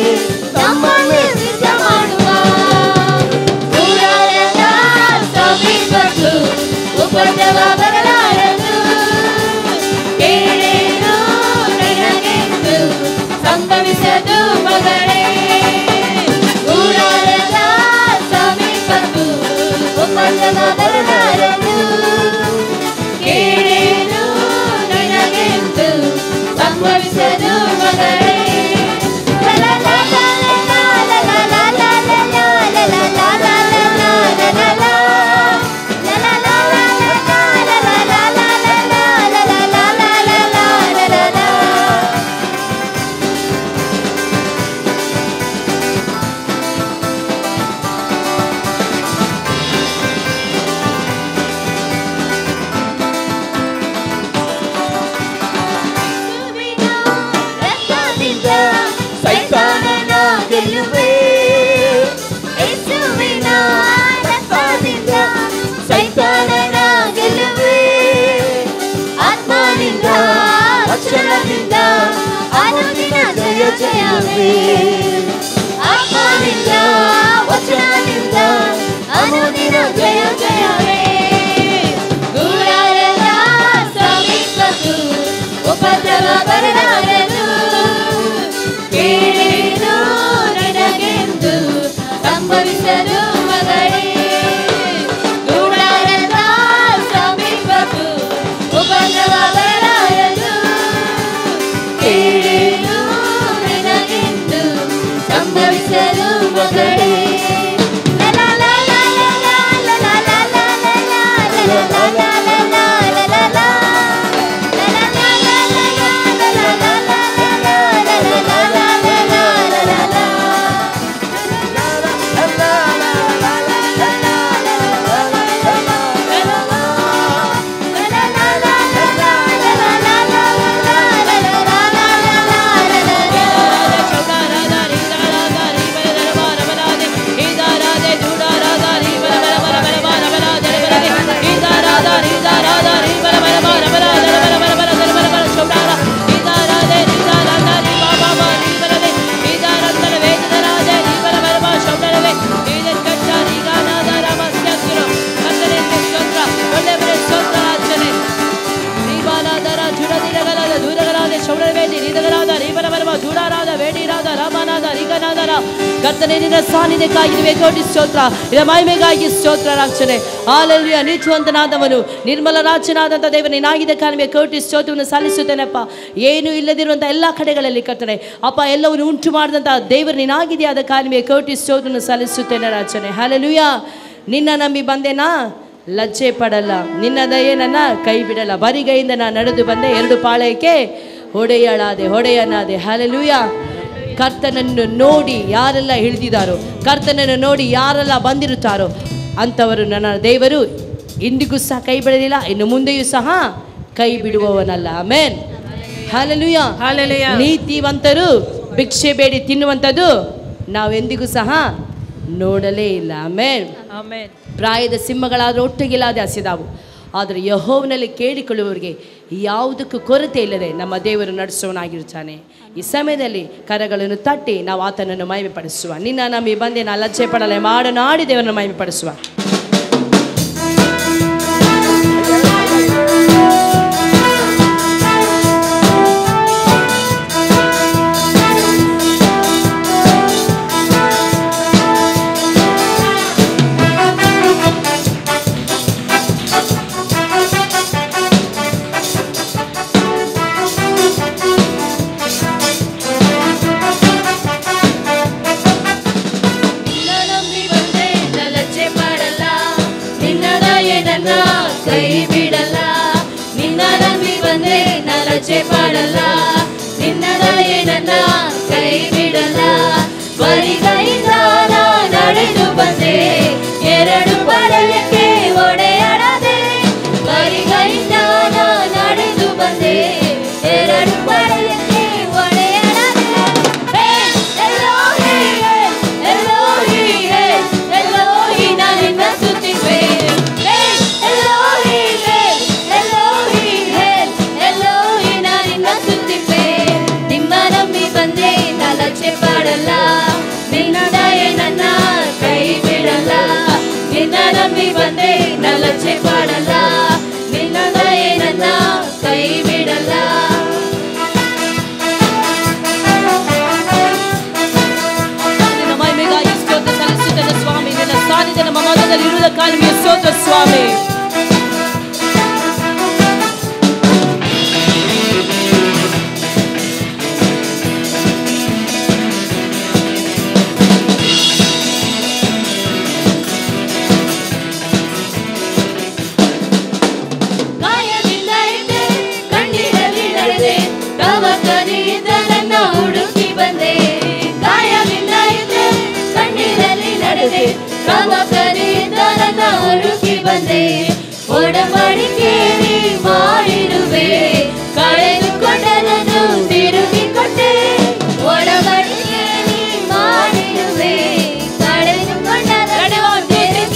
ನಮ್ಮನ್ನೇ ಸಿದ್ಧ ಮಾಡುವ ಗುಡಾರದ ಸಮೀಪಕ್ಕೂ ಉಪದ್ರವ ಬರಲಾರದು ಕೇಳೇನು ನಿನಗೆ ಜಯವೇ ಆತ್ಮನಿಂದ ವಚನದಿಂದ ಅನುದಿನ ಜಯ ಜಯವೇ ದೂರರೆಲ್ಲ ಸಮೀಪಕ್ಕೂ ಉಪದ್ರವ ಬರಲಾರದು ಕೇಳೇನು ನಿನಗೆಂದು ಸಂಭವಿಸಲು ಮಗಳೇ ದೂರರೆಲ್ಲ ಸಮೀಪಕ್ಕೂ ಉಪದ್ರವ ಬರಲಾರದು ಕೇಳೇನು ನಿನಗೆಂದು ಸಂಭವಿಸಲು ಮಗಳೇ ಕರ್ತನೇ ನಿನ್ನ ಸಾನ್ನಿಧ್ಯಕ್ಕಾಗಿ ನಿಮಗೆ ಕೋಟಿ ಸ್ತೋತ್ರ, ನಿನ್ನ ಮಹಿಮೆಗಾಗಿ ಸ್ತೋತ್ರ ರಾಕ್ಷನೆ. ಹಾಲೆಲೂಯಾ. ನೀತಿವಂತನಾದವನು ನಿರ್ಮಲ ರಾಜನಾದಂಥ ದೇವರು ನೀನಾಗಿದ್ದ ಕಾಲಕ್ಕೆ ಕೋಟಿ ಸ್ತೋತ್ರವನ್ನು ಸಲ್ಲಿಸುತ್ತೇನಪ್ಪ. ಏನು ಇಲ್ಲದಿರುವಂಥ ಎಲ್ಲ ಕಡೆಗಳಲ್ಲಿ ಕರ್ತನೆ ಅಪ್ಪ ಎಲ್ಲವನ್ನು ಉಂಟು ಮಾಡಿದಂಥ ದೇವರು ನೀನಾಗಿದೆಯಾದ ಕಾಲಕ್ಕೆ ಕೋಟಿ ಸ್ತೋತ್ರವನ್ನು ಸಲ್ಲಿಸುತ್ತೇನೆ ರಾಜನೆ. ಹಾಲೆಲೂಯಾ. ನಿನ್ನ ನಂಬಿ ಬಂದೇನಾ, ಲಜ್ಜೆ ಪಡಲ್ಲ, ನಿನ್ನ ದಯೆ ನನ್ನ ಕೈ ಬಿಡಲ್ಲ. ಬರಿಗೈಯಿಂದ ನಾನು ನಡೆದು ಬಂದೆ, ಎರಡು ಪಾಳಯಕ್ಕೆ ಹೊಡೆಯನಾದೆ. ಹಾಲೆಲೂಯಾ. ಕರ್ತನನ್ನು ನೋಡಿ ಯಾರೆಲ್ಲ ಇಳಿದಿದ್ದಾರೋ, ಕರ್ತನನ್ನು ನೋಡಿ ಯಾರೆಲ್ಲ ಬಂದಿರುತ್ತಾರೋ ಅಂಥವರು ನನ್ನ ದೇವರು ಇಂದಿಗೂ ಸಹ ಕೈ ಬಿಡಲಿಲ್ಲ, ಇನ್ನು ಮುಂದೆಯೂ ಸಹ ಕೈ ಬಿಡುವವನಲ್ಲ. ಆಮೆನ್. ಹಾಲೆಲೂಯಾ. ಹಾಲೆಲೂಯಾ. ನೀತಿವಂತರು ಭಿಕ್ಷೆ ಬೇಡಿ ತಿನ್ನುವಂಥದ್ದು ನಾವೆಂದಿಗೂ ಸಹ ನೋಡಲೇ ಇಲ್ಲ. ಆಮೆನ್. ಆಮೆನ್. ಪ್ರಾಯದ ಸಿಂಹಗಳಾದರೂ ಒಟ್ಟಿಗಿಲ್ಲದೆ ಹಸಿದಾವು, ಆದರೆ ಯೆಹೋವನಲ್ಲಿ ಕೇಳಿಕೊಳ್ಳುವವರಿಗೆ ಯಾವುದಕ್ಕೂ ಕೊರತೆ ಇಲ್ಲದೆ ನಮ್ಮ ದೇವರು ನಡೆಸುವನಾಗಿರುತ್ತಾನೆ. ಈ ಸಮಯದಲ್ಲಿ ಕರಗಳನ್ನು ತಟ್ಟಿ ನಾವು ಆತನನ್ನು ಮಹಿಮೆ ಪಡಿಸುವ. ನಿನ್ನ ನಂಬಿ ಬಂದೆ ನಾ ಲಜ್ಜೆ ಪಡಲೆ ಮಾಡನಾಡಿ ದೇವರನ್ನು ಮಹಿಮೆ ಪಡಿಸುವ. ಕೈ ಬಿಡಲ್ಲ, ನಿನ್ನ ನಂಬಿ ಬಂದೆ ನಾ ಲಜ್ಜೆ ಪಡಲ್ಲ, ನಿನ್ನ ದಯೆ ನನ್ನ ಕೈ ಬಿಡಲ್ಲ. ಬರಿಗೈಯಿಂದ ನಾ ನಡೆದು ಬಂದೆ, ಎರಡು ಪಾಳಯಕ್ಕೆ ಹೊಡೆಯಡದೆ. ಬರಿಗೈಯಿಂದ ನಾ ನಡೆದು ಬಂದೆ, ಎರಡು ಪಾಳಯಕ್ಕೆ ಹೊಡೆಯಡದೆ. ಎಲೋಹಿ ಎಲೋಹಿ ಎಲೋಹಿ ನಾ ನಿನ್ನ ಸ್ತುತಿಸುವೆ. ಲಜ್ಜೆ ಪಡಲ್ಲ, ನಿನ್ನ ದಯೆ ನನ್ನ ಕೈ ಬಿಡಲ್ಲ, ನಿನ್ನ ನಂಬಿ ಬಂದೆ ನಾ ಲಜ್ಜೆ ಪಡಲ್ಲ, ನಿನ್ನ ದಯೆ ನನ್ನ ಕೈ ಬಿಡಲ್ಲ. ನಿನ್ನ ಮಹಿಮೆಗಾಗಿ ಸ್ತೋತ್ರ ಸಲ್ಲಿಸುತ್ತೇನೆ ಸ್ವಾಮಿ. ನಿನ್ನ ಸಾನ್ನಿಧ್ಯ ನಮ್ಮ ಮನದಲ್ಲಿ ಇರುವುದ ಕಾಲಕ್ಕೆ ಸ್ತೋತ್ರ ಸ್ವಾಮಿ. ಹುಡುಕಿ ಬಂದೆ, ಗಾಯದಿಂದ ಇದ್ದೆ ಕಣ್ಣೀರಲ್ಲಿ ನಡೆದೆ, ಪ್ರವಾಸದಿಂದ ನನ್ನ ಹುಡುಕಿ ಬಂದೆ. ಒಡಂಬಡಿಕೆ ಮಾಡಿರುವೆ, ಕಳೆದುಕೊಂಡರನ್ನು ತಿರುಗಿ ಕೊಟ್ಟೆ. ಒಡಂಬಡಿಕೆ ಮಾಡಿರುವೆ, ಕಳೆದುಕೊಂಡರನ್ನು ತಿರುಗಿ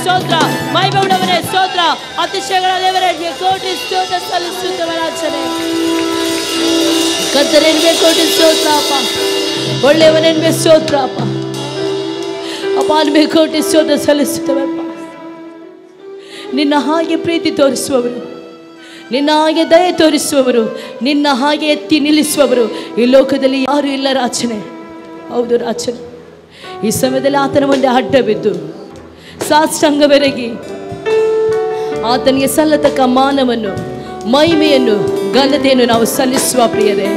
ಸ್ತೋತ್ರ, ಮಹಿಮೆಯುಳ್ಳವರೇ ಸ್ತೋತ್ರ, ಅತಿಶಯಗಳ ದೇವರೇ ಕೋಟಿ ಸ್ತೋತ್ರ ಸಲ್ಲಿಸುತ್ತೇವೆ ರಾಜನೇ. ಕರ್ತನೇ ನಿಮಗೆ ಕೋಟಿ ಸ್ತೋತ್ರ ಅಪ್ಪ, ಒಳ್ಳೆಯವನೇ ನಿಮಗೆ ಸ್ತೋತ್ರ ಅಪ್ಪ. ಅಪ್ಪ ನಿಮಗೆ ಕೋಟಿ ಸ್ತೋತ್ರ ಸಲ್ಲಿಸುತ್ತೇವೆ ಅಪ್ಪ. ನಿನ್ನ ಹಾಗೆ ಪ್ರೀತಿ ತೋರಿಸುವವರು, ನಿನ್ನ ಹಾಗೆ ದಯೆ ತೋರಿಸುವವರು, ನಿನ್ನ ಹಾಗೆ ಎತ್ತಿ ನಿಲ್ಲಿಸುವವರು ಈ ಲೋಕದಲ್ಲಿ ಯಾರು ಇಲ್ಲ ರಾಜನೇ. ಹೌದು ರಾಜನೇ, ಈ ಸಮಯದಲ್ಲಿ ಆತನ ಮುಂದೆ ಅಡ್ಡ ಬಿದ್ದು ಸಾಷ್ಟಾಂಗವೆರಗಿ ಆತನಿಗೆ ಸಲ್ಲತಕ್ಕ ಮಾನವನ್ನು, ಮಹಿಮೆಯನ್ನು, ಘನತೆಯನ್ನು ನಾವು ಸಲ್ಲಿಸುವ ಪ್ರಿಯರೇ.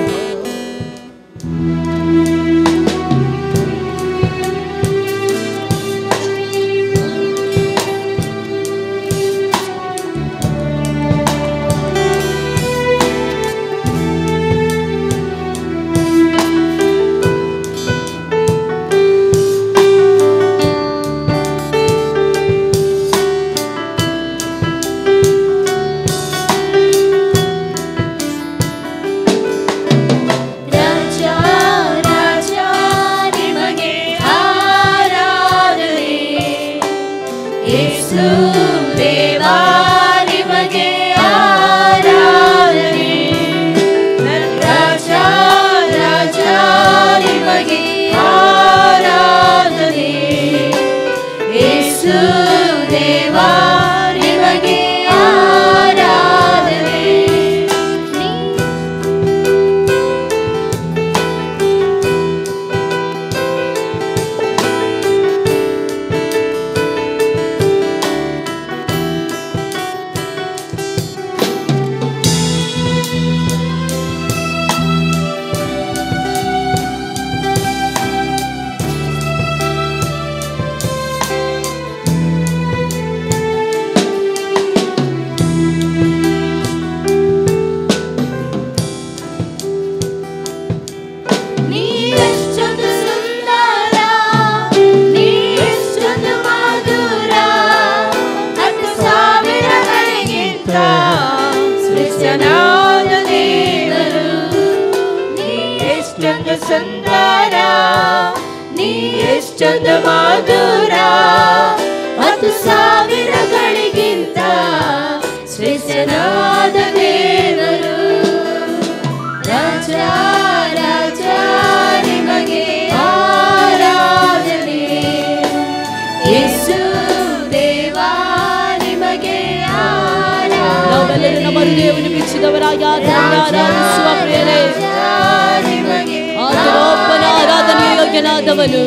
ಯೋಗ್ಯನಾದವನು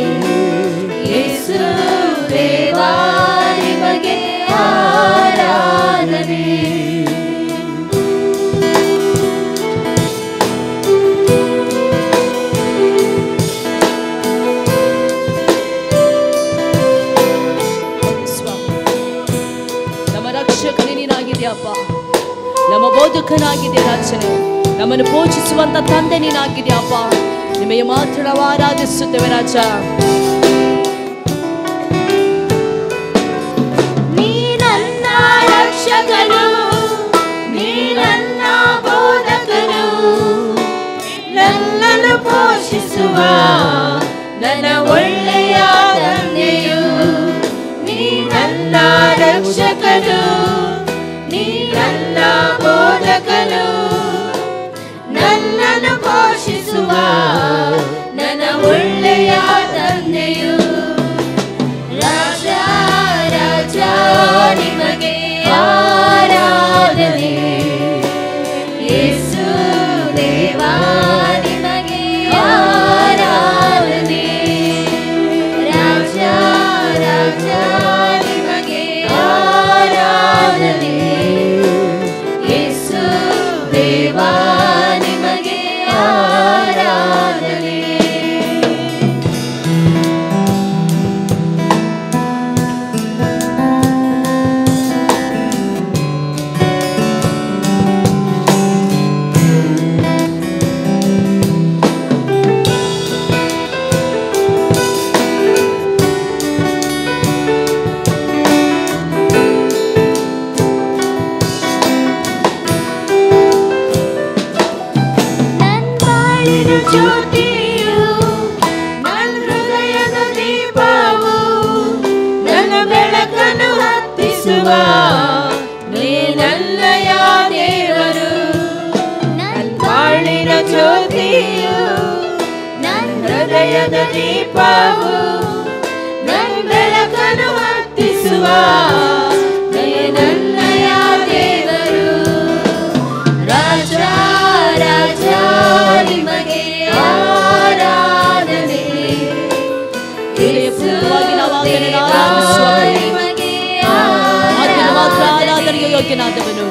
ಯೇಸು ದೇವಾ ನಿಮಗೆ ಆರಾಧನೆ. ನಮ್ಮ ರಕ್ಷಕನೇ ನೀನಾಗಿದೆಯಪ್ಪ, ನಮ್ಮ ಬೋಧಕನಾಗಿದೆ ರಾಜನೇ, ನಮ್ಮನ್ನು ಪೋಷಿಸುವಂತ ತಂದೆ ನೀನಾಗಿದೆಯಪ್ಪ. ನಿಮಗೆ ಮಾತ್ರ ನಾವು ಆರಾಧಿಸುತ್ತೇವೆ ರಾಜ. ನೀ ನನ್ನ ರಕ್ಷಕನು, ನೀ ನನ್ನ ಬೋಧಕನು, ನನ್ನನ್ನು ಪೋಷಿಸುವ ನನ್ನ ಒಳ್ಳೆಯ ತಂದೆಯು. ನೀ ನನ್ನ ರಕ್ಷಕನು, ನೀ ನನ್ನ ಬೋಧಕನು, ನನ್ನನ್ನು ಪೋಷಿಸುವ ನನ್ನ ಒಳ್ಳೆಯ ತಂದೆಯು. ರಾಜ ರಾಜ ನಿಮಗೆ ಆರಾಧನೆ, ಯೇಸು ದೇವಾ ನಿಮಗೆ ಆರಾಧನೆ. ರಾಜ ರಾಜ ನಿಮಗೆ ಆರಾಧನೆ, ಯೇಸು ದೇವಾ ನಿಮಗೆ ಆರಾಧನೆ. ದೀಪವು ನನ್ನ ಬೆಳಕನ್ನು ಹತ್ತಿಸುವ ನನ್ನಯ ದೇವರು. ರಾಜ ರಾಜ ನಿಮಗೆ ಆರಾಧನೆ. ಪೂರ್ಣವಾಗಿ ನಾವು ಆತನನ್ನು ಮಾತ್ರ ಆರಾಧನೆಗೆ ಯೋಗ್ಯನಾದವನು.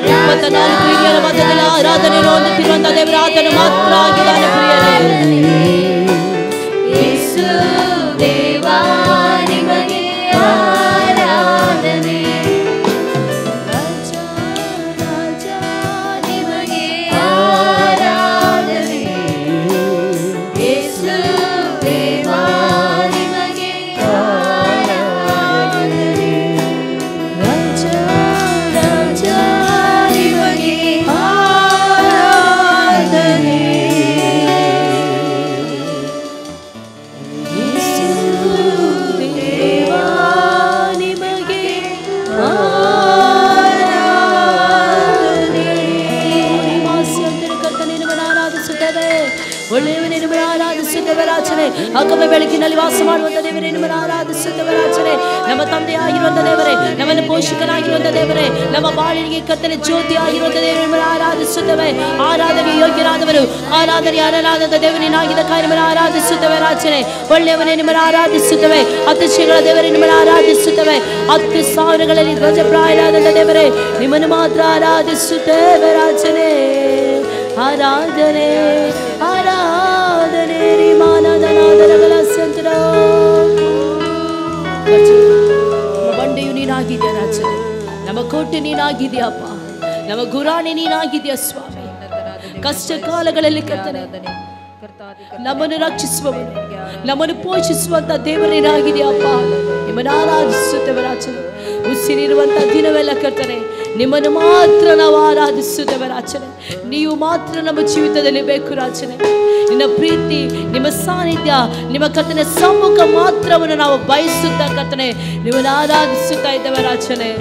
24 ಹಿರಿಯರ ಮಧ್ಯದಲ್ಲಿ ಆರಾಧನೆಯನ್ನು ಹೊಂದುತ್ತಿರುವಂತಹ ದೇವರ ಆತನು ಮಾತ್ರ ಆಗಿದ್ದಾನೆ ಪ್ರಿಯರೇ. ಯೇಸು ದೇವಾ ನಿಮಗೆ ಆರಾಧನೆ. ರಾಜ ರಾಜ ನಿಮಗೆ ಆರಾಧನೆ. ಯೇಸು ದೇವಾ ನಿಮಗೆ ಆರಾಧನೆ. ರಾಜ ರಾಜ ನಿಮಗೆ ಆರಾಧನೆ. ಯೇಸು ದೇವಾ ನಿಮಗೆ ಆರಾಧನೆ. ಮಾಸ್ಯಂತರ ಕರ್ತನೇ ನಿಮ್ಮನ್ನು ಆರಾಧಿಸುತ್ತೇವೆ. ಒಳ್ಳೆಯವನೇ ನಿಮ್ಮನ್ನು ಆರಾಧಿಸುತ್ತೇವೆ ರಾಜನೇ. ಹಗಲ ಬೆಳಕಿನಲ್ಲಿ ವಾಸ ಮಾಡುವಂತ ದೇವರೇ ನಿಮ್ಮನ್ನು ಆರಾಧಿಸುತ್ತೇವೆ ರಾಜನೇ. ನಮ್ಮ ತಂದೆಯಾಗಿರುವಂತ ದೇವರೇ, ನಮ್ಮನ್ನು ಪೋಷಕನಾಗಿರುವಂತ ದೇವರೇ, ನಮ್ಮ ಬಾಳಿಗೆ ಕತ್ತಲೆ ಜ್ಯೋತಿ ಆಗಿರುವಂತ ದೇವರೇ ನಿಮ್ಮನ್ನು ಆರಾಧಿಸುತ್ತೇವೆ. ಆರಾಧನೆಗೆ ಯೋಗ್ಯರಾದವರು, ಆರಾಧನೆ ಅನಲಾದ ದೇವರಿನಾಗಿದ್ದ ಕಾರಣ ನಿಮ್ಮನ್ನು ಆರಾಧಿಸುತ್ತೇವೆ ರಾಜನೇ. ಒಳ್ಳೆಯವನೇ ನಿಮ್ಮನ್ನು ಆರಾಧಿಸುತ್ತೇವೆ. ಅತಿಶಯಗಳ ದೇವರೇ ನಿಮ್ಮನ್ನು ಆರಾಧಿಸುತ್ತೇವೆ. 10 ಸಾವಿರಗಳಲ್ಲಿ ಧ್ವಜಪ್ರಾಯರಾದಂತ ದೇವರೇ ನಿಮ್ಮನ್ನು ಮಾತ್ರ ಆರಾಧಿಸುತ್ತೇವೆ ರಾಜನೇ. ಆರಾಧನೆ ಆರಾಧನೆ ಮಾನದನಾದರಗಳ ಸಂತರ ಬಂಡೆಯು ನೀನಾಗಿದೆಯಾ ರಾಜನೇ. ನಮ್ಮ ಕೋಟೆ ನೀನಾಗಿದೆಯಪ್ಪ. ನಮ್ಮ ಗುರಾಣಿ ನೀನಾಗಿದೆಯಾ ಸ್ವಾಮಿ. ಕಷ್ಟ ಕಾಲಗಳಲ್ಲಿ ಕರ್ತನೆ ನಮ್ಮನ್ನು ರಕ್ಷಿಸುವವನು, ನಮ್ಮನ್ನು ಪೋಷಿಸುವಂತ ದೇವರೇನಾಗಿದೆಯಪ್ಪ. ನಿಮ್ಮನ್ನು ಆರಾಧಿಸುತ್ತೇವೆ ರಾಜನೇ. ಉಸಿರಿರುವಂತ ದಿನವೆಲ್ಲ ಕರ್ತನೆ ನಿಮ್ಮನ್ನು ಮಾತ್ರ ನಾವು ಆರಾಧಿಸುತ್ತೇವೆ ರಾಜನೇ. ನೀವು ಮಾತ್ರ ನಮ್ಮ ಜೀವಿತದಲ್ಲಿ ಬೇಕು ರಾಜನೇ. ನಿನ್ನ ಪ್ರೀತಿ, ನಿಮ್ಮ ಸಾನ್ನಿಧ್ಯ, ನಿಮ್ಮ ಕರ್ತನೆ ಸಮ್ಮುಖ ಮಾತ್ರವನ್ನು ನಾವು ಬಯಸುತ್ತಾ ಕರ್ತನೆ ನಿಮ್ಮನ್ನು ಆರಾಧಿಸುತ್ತಾ ಇದ್ದೇವೆ ರಾಜನೇ.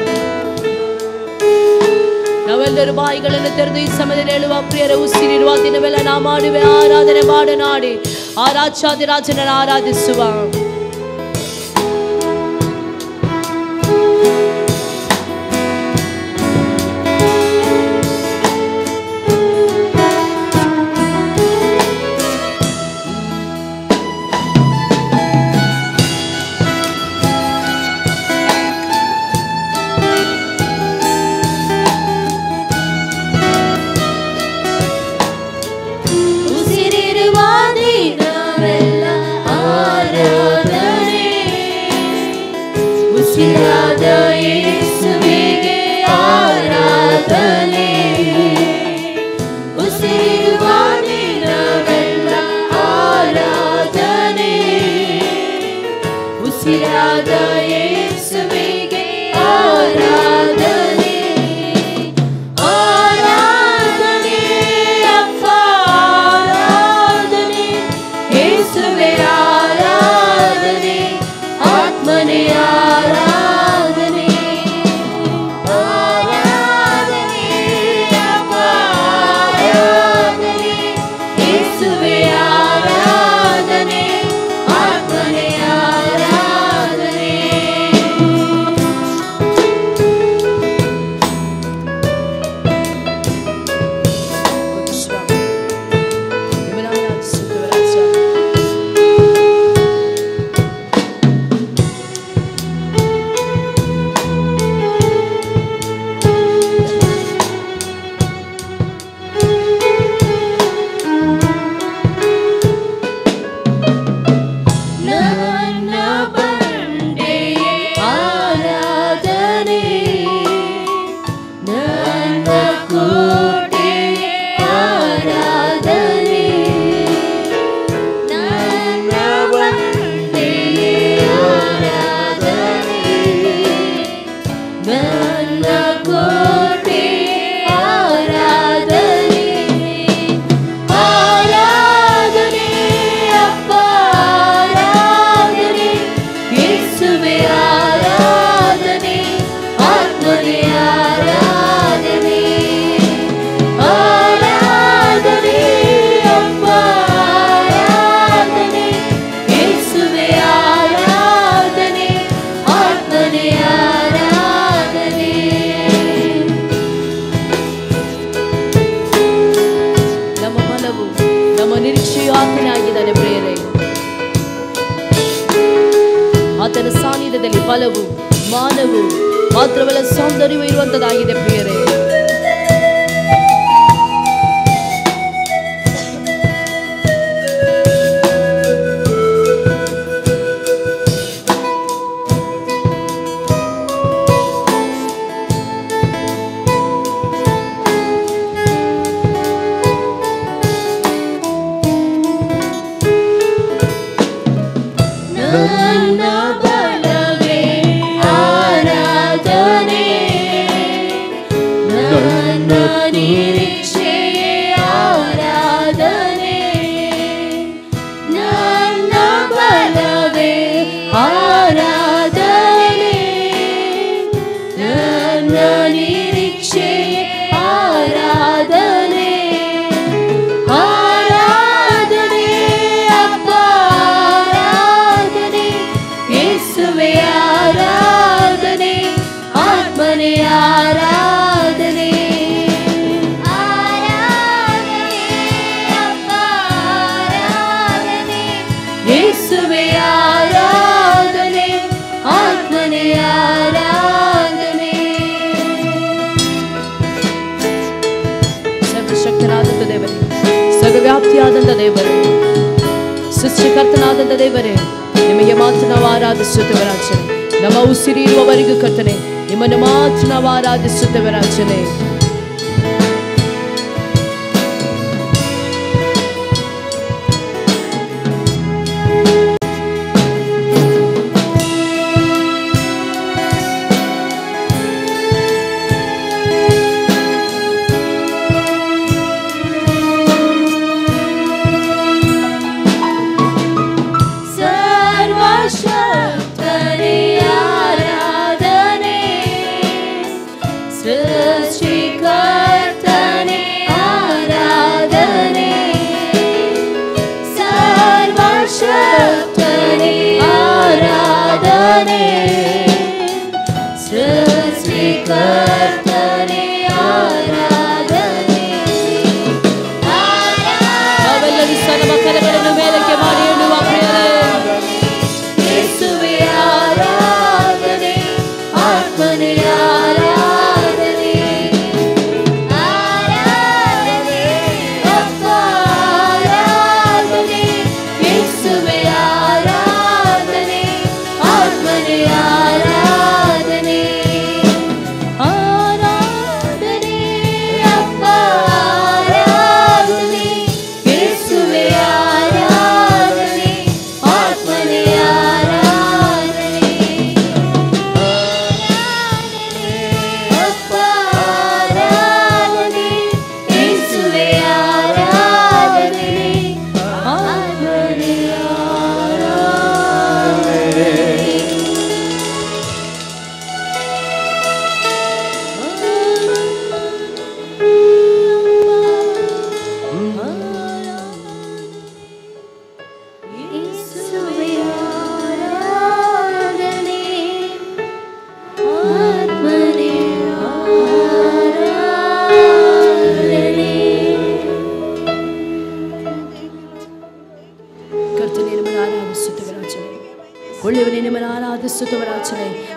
ನಾವೆಲ್ಲರೂ ಬಾಯಿಗಳನ್ನು ತೆರೆದು ಈ ಸಮಯದಲ್ಲಿ ಹೇಳುವ ಪ್ರಿಯರ ಉಸಿರಿರುವ ದಿನವೆಲ್ಲ ನಾ ಮಾಡುವೆ ಆರಾಧನೆ ಮಾಡನಾಡಿ ಆ ರಾಜಾದಿರಾಜನನ್ನು ಆರಾಧಿಸುವ. ಉಸಿರಾದ ಯೇಸುವಿಗೆ ಆರಾಧನೆ. ಉಸಿರಿರುವ ದಿನವೆಲ್ಲ ಆರಾಧನೆ. ಉಸಿರಾದ ಯೇಸುವಿಗೆ ಆರಾಧನೆ. ಆರಾಧನೆ ಅಪ್ಪ ಆರಾಧನೆ. ಯೇಸುವೆ ಆರಾಧನೆ. ಆತ್ಮನೇ ಆರಾಧನೆ. ಆರಾಧನೆ ಫಲವು ಮಾನವು ಮಾತ್ರವಲ್ಲ ಸೌಂದರ್ಯವೂ ಇರುವಂತದ್ದಾಗಿದೆ ಪ್ರಿಯರೇ. ಸರ್ವವ್ಯಾಪ್ತಿಯಾದಂಥ ದೇವರೇ, ಸೃಷ್ಟಿಕರ್ತನಾದಂಥ ದೇವರೇ, ನಿಮಗೆ ಮಾತ್ರ ನಾವು ಆರಾಧಿಸುತ್ತೇವೆ ರಾಜನೇ. ನಮ್ಮ ಉಸಿರಿರುವವರೆಗೂ ಕರ್ತನೆ ನಿಮ್ಮನ್ನು ಮಾತ್ರ ನಾವು ಆರಾಧಿಸುತ್ತೇವೆ ರಾಜನೇ.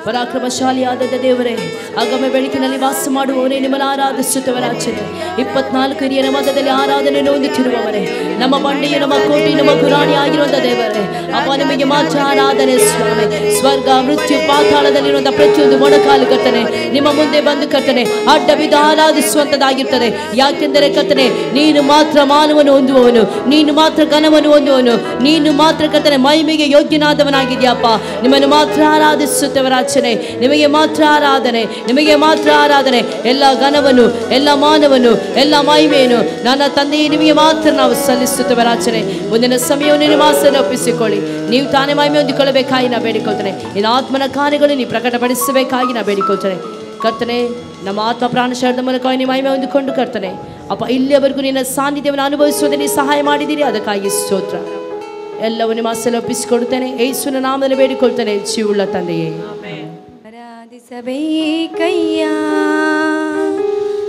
ಪರಾಕ್ರಮಶಾಲಿಯಾದ ದೇವರೇ, ಆಗಮೆ ಬೆಳಕಿನಲ್ಲಿ ವಾಸ ಮಾಡುವವನೇ, ನಿಮ್ಮನ್ನು ಆರಾಧಿಸುತ್ತೇವೆ ರಾಜನೇ. 24 ಹಿರಿಯರ ಮಧ್ಯದಲ್ಲಿ ಆರಾಧನೆಯನ್ನು ಹೊಂದುತ್ತಿರುವವರೇ, ನಮ್ಮ ಬಂಡೆಯು ನಮ್ಮ ಕೋಟೆ ನಮ್ಮ ಗುರಾಣಿ ಆಗಿರುವಂಥ ದೇವರೇ, ಅಪ್ಪ ನಿಮಗೆ ಮಾತ್ರ ಆರಾಧನೆ ಸ್ವಾಮಿ. ಸ್ವರ್ಗ ಮೃತ್ಯು ಪಾತಾಳದಲ್ಲಿರುವಂಥ ಪ್ರತಿಯೊಂದು ಮೊಣಕಾಲು ಕರ್ತನೆ ನಿಮ್ಮ ಮುಂದೆ ಬಂದು ಕರ್ತನೆ ಅಡ್ಡ ಬಿದ್ದು ಆರಾಧಿಸುವಂಥದ್ದಾಗಿರ್ತದೆ. ಯಾಕೆಂದರೆ ಕರ್ತನೆ ನೀನು ಮಾತ್ರ ಮಾನವನ್ನು ಹೊಂದುವವನು, ನೀನು ಮಾತ್ರ ಘನವನ್ನು ಹೊಂದುವವನು, ನೀನು ಮಾತ್ರ ಕರ್ತನೆ ಮಹಿಮೆಗೆ ಯೋಗ್ಯನಾದವನಾಗಿದೆಯಪ್ಪ. ನಿಮ್ಮನ್ನು ಮಾತ್ರ ಆರಾಧಿಸುತ್ತೇವೆ ರಾಜನೇ. ನಿಮಗೆ ಮಾತ್ರ ಆರಾಧನೆ, ನಿಮಗೆ ಮಾತ್ರ ಆರಾಧನೆ. ಎಲ್ಲ ಘನವನ್ನು, ಎಲ್ಲ ಮಾನವನ್ನು, ಎಲ್ಲ ಮಹಿಮೆಯನ್ನು ನನ್ನ ತಂದೆಯೇ ನಿಮಗೆ ಮಾತ್ರ ನಾವು ಸಲ್ಲಿಸುತ್ತೇವೆ ರಾಜನೇ. ಮುಂದಿನ ಸಮಯವನ್ನು ನಿಮ್ಮ ಆಸೆಯನ್ನು ಒಪ್ಪಿಸಿಕೊಳ್ಳಿ. ನೀವು ತಾನೇ ಮಹಿಮೆ ಹೊಂದಿಕೊಳ್ಳಬೇಕಾಗಿ ನಾ ಬೇಡಿಕೊಳ್ತೇನೆ. ನಿನ್ನ ಆತ್ಮನ ಕಾರ್ಯಗಳು ನೀವು ಪ್ರಕಟಪಡಿಸಬೇಕಾಗಿ ನಾ ಬೇಡಿಕೊಳ್ತೇನೆ ಕರ್ತನೆ. ನಮ್ಮ ಆತ್ಮ ಪ್ರಾಣ ಶರೀರದ ಮೂಲಕವಾಗಿ ನೀವು ಮಹಿಮೆ ಹೊಂದಿಕೊಂಡು ಕರ್ತನೆ ಅಪ್ಪ ಇಲ್ಲಿಯವರೆಗೂ ನಿನ್ನ ಸಾನ್ನಿಧ್ಯವನ್ನು ಅನುಭವಿಸುವುದೇ ನೀವು ಸಹಾಯ ಮಾಡಿದ್ದೀರಿ, ಅದಕ್ಕಾಗಿ ಸ್ತೋತ್ರ. ಎಲ್ಲವೂ ನಿಮ್ಮ ಆಸೆಯಲ್ಲಿ ಒಪ್ಪಿಸಿಕೊಡುತ್ತೇನೆ. ಯೇಸುವಿನ ನಾಮದಲ್ಲಿ ಬೇಡಿಕೊಳ್ತೇನೆ ಜೀವವುಳ್ಳ ತಂದೆಯೇ. ಆರಾಧಿಸಬೇಕಯ್ಯ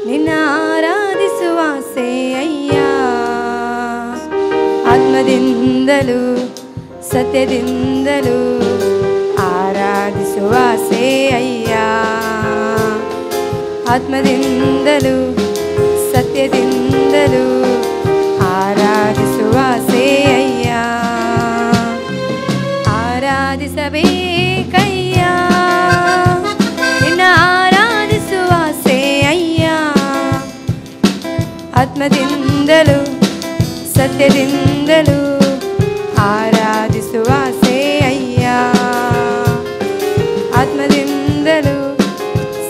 ನಿನ್ನ ಆರಾಧಿಸುವ ಆಸೆಯಯ್ಯ, ಆತ್ಮದಿಂದಲೂ ಸತ್ಯದಿಂದಲೂ ಆರಾಧಿಸಬೇಕಯ್ಯ. ಆರಾಧಿಸುವ ಸೇಯ್ಯ. ಆತ್ಮದಿಂದಲೂ ಸತ್ಯದಿಂದಲೂ ಆರಾಧಿಸುವ ಸೇಯ್ಯ. ಆರಾಧಿಸಬೇಕಯ್ಯ ನಿನ್ನ ಆರಾಧಿಸುವ ಸೇಯ್ಯ. ಆತ್ಮದಿಂದಲೂ ಸತ್ಯದಿಂದಲೂ ಆರಾಧಿಸುವ ಸೇಯ್ಯ. ಆತ್ಮದಿಂದಲೂ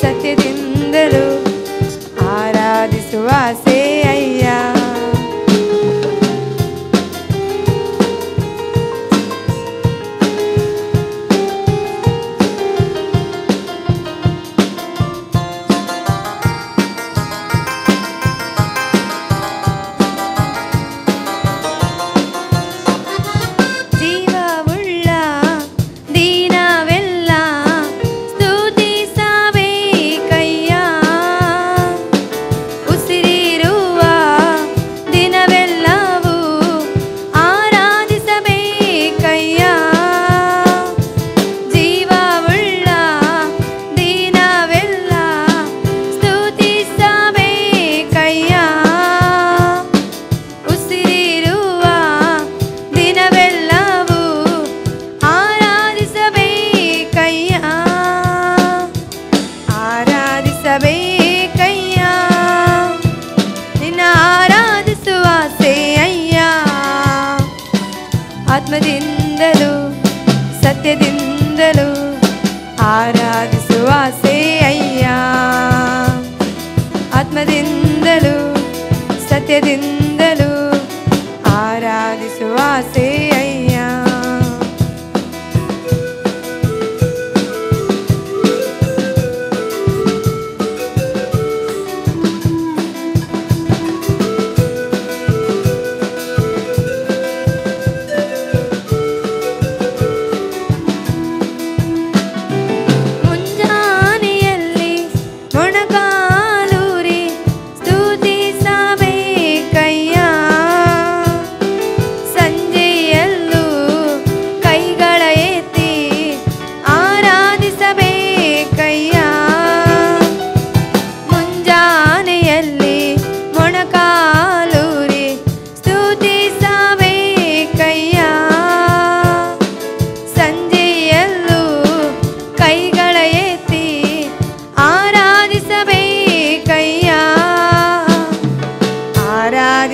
ಸತ್ಯದಿಂದಲೂ ಆರಾಧಿಸುವ ಸೇಯ್ಯ. ಆತ್ಮದಿಂದಲೂ ಸತ್ಯದಿಂದಲೂ ಆರಾಧಿಸುವ ಸೇಯ್ಯ. ಆತ್ಮದಿಂದಲೂ ಸತ್ಯದಿಂದಲೂ ಆರಾಧಿಸುವ ಸೇಯ್ಯ.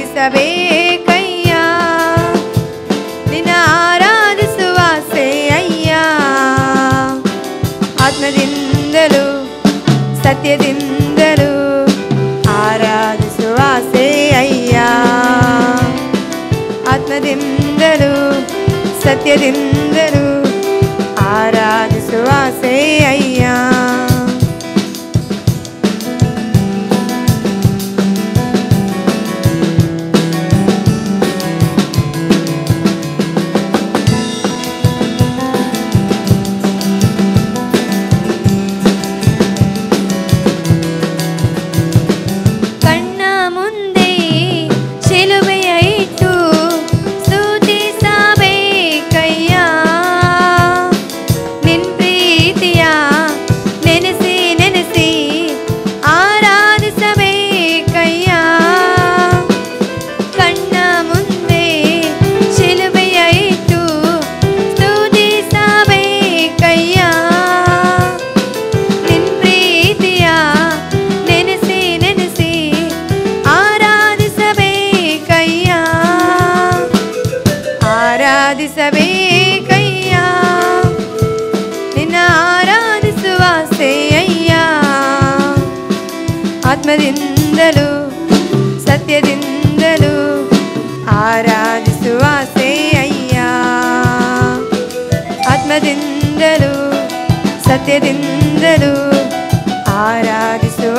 ಆರಾಧಿಸಬೇಕಯ್ಯ ನಿನ್ನ ಆರಾಧಿಸುವ ಸೇಯ್ಯ. ಆತ್ಮದಿಂದಲೂ ಸತ್ಯದಿಂದಲೂ ಆರಾಧಿಸುವ ಸೇಯ್ಯ. ಆತ್ಮದಿಂದಲೂ ಸತ್ಯದಿಂದಲೂ ಆರಾಧಿಸುವ ಸೇಯ್ಯ. ಆರಾಧಿಸಬೇಕಯ್ಯ ನಿನ್ನ ಆರಾಧಿಸುವ ಸೇಯ್ಯ. ಆತ್ಮದಿಂದಲೂ ಸತ್ಯದಿಂದಲೂ ಆರಾಧಿಸುವ ಸೇಯ್ಯ. ಆತ್ಮದಿಂದಲೂ ಸತ್ಯದಿಂದಲೂ ಆರಾಧಿಸುವ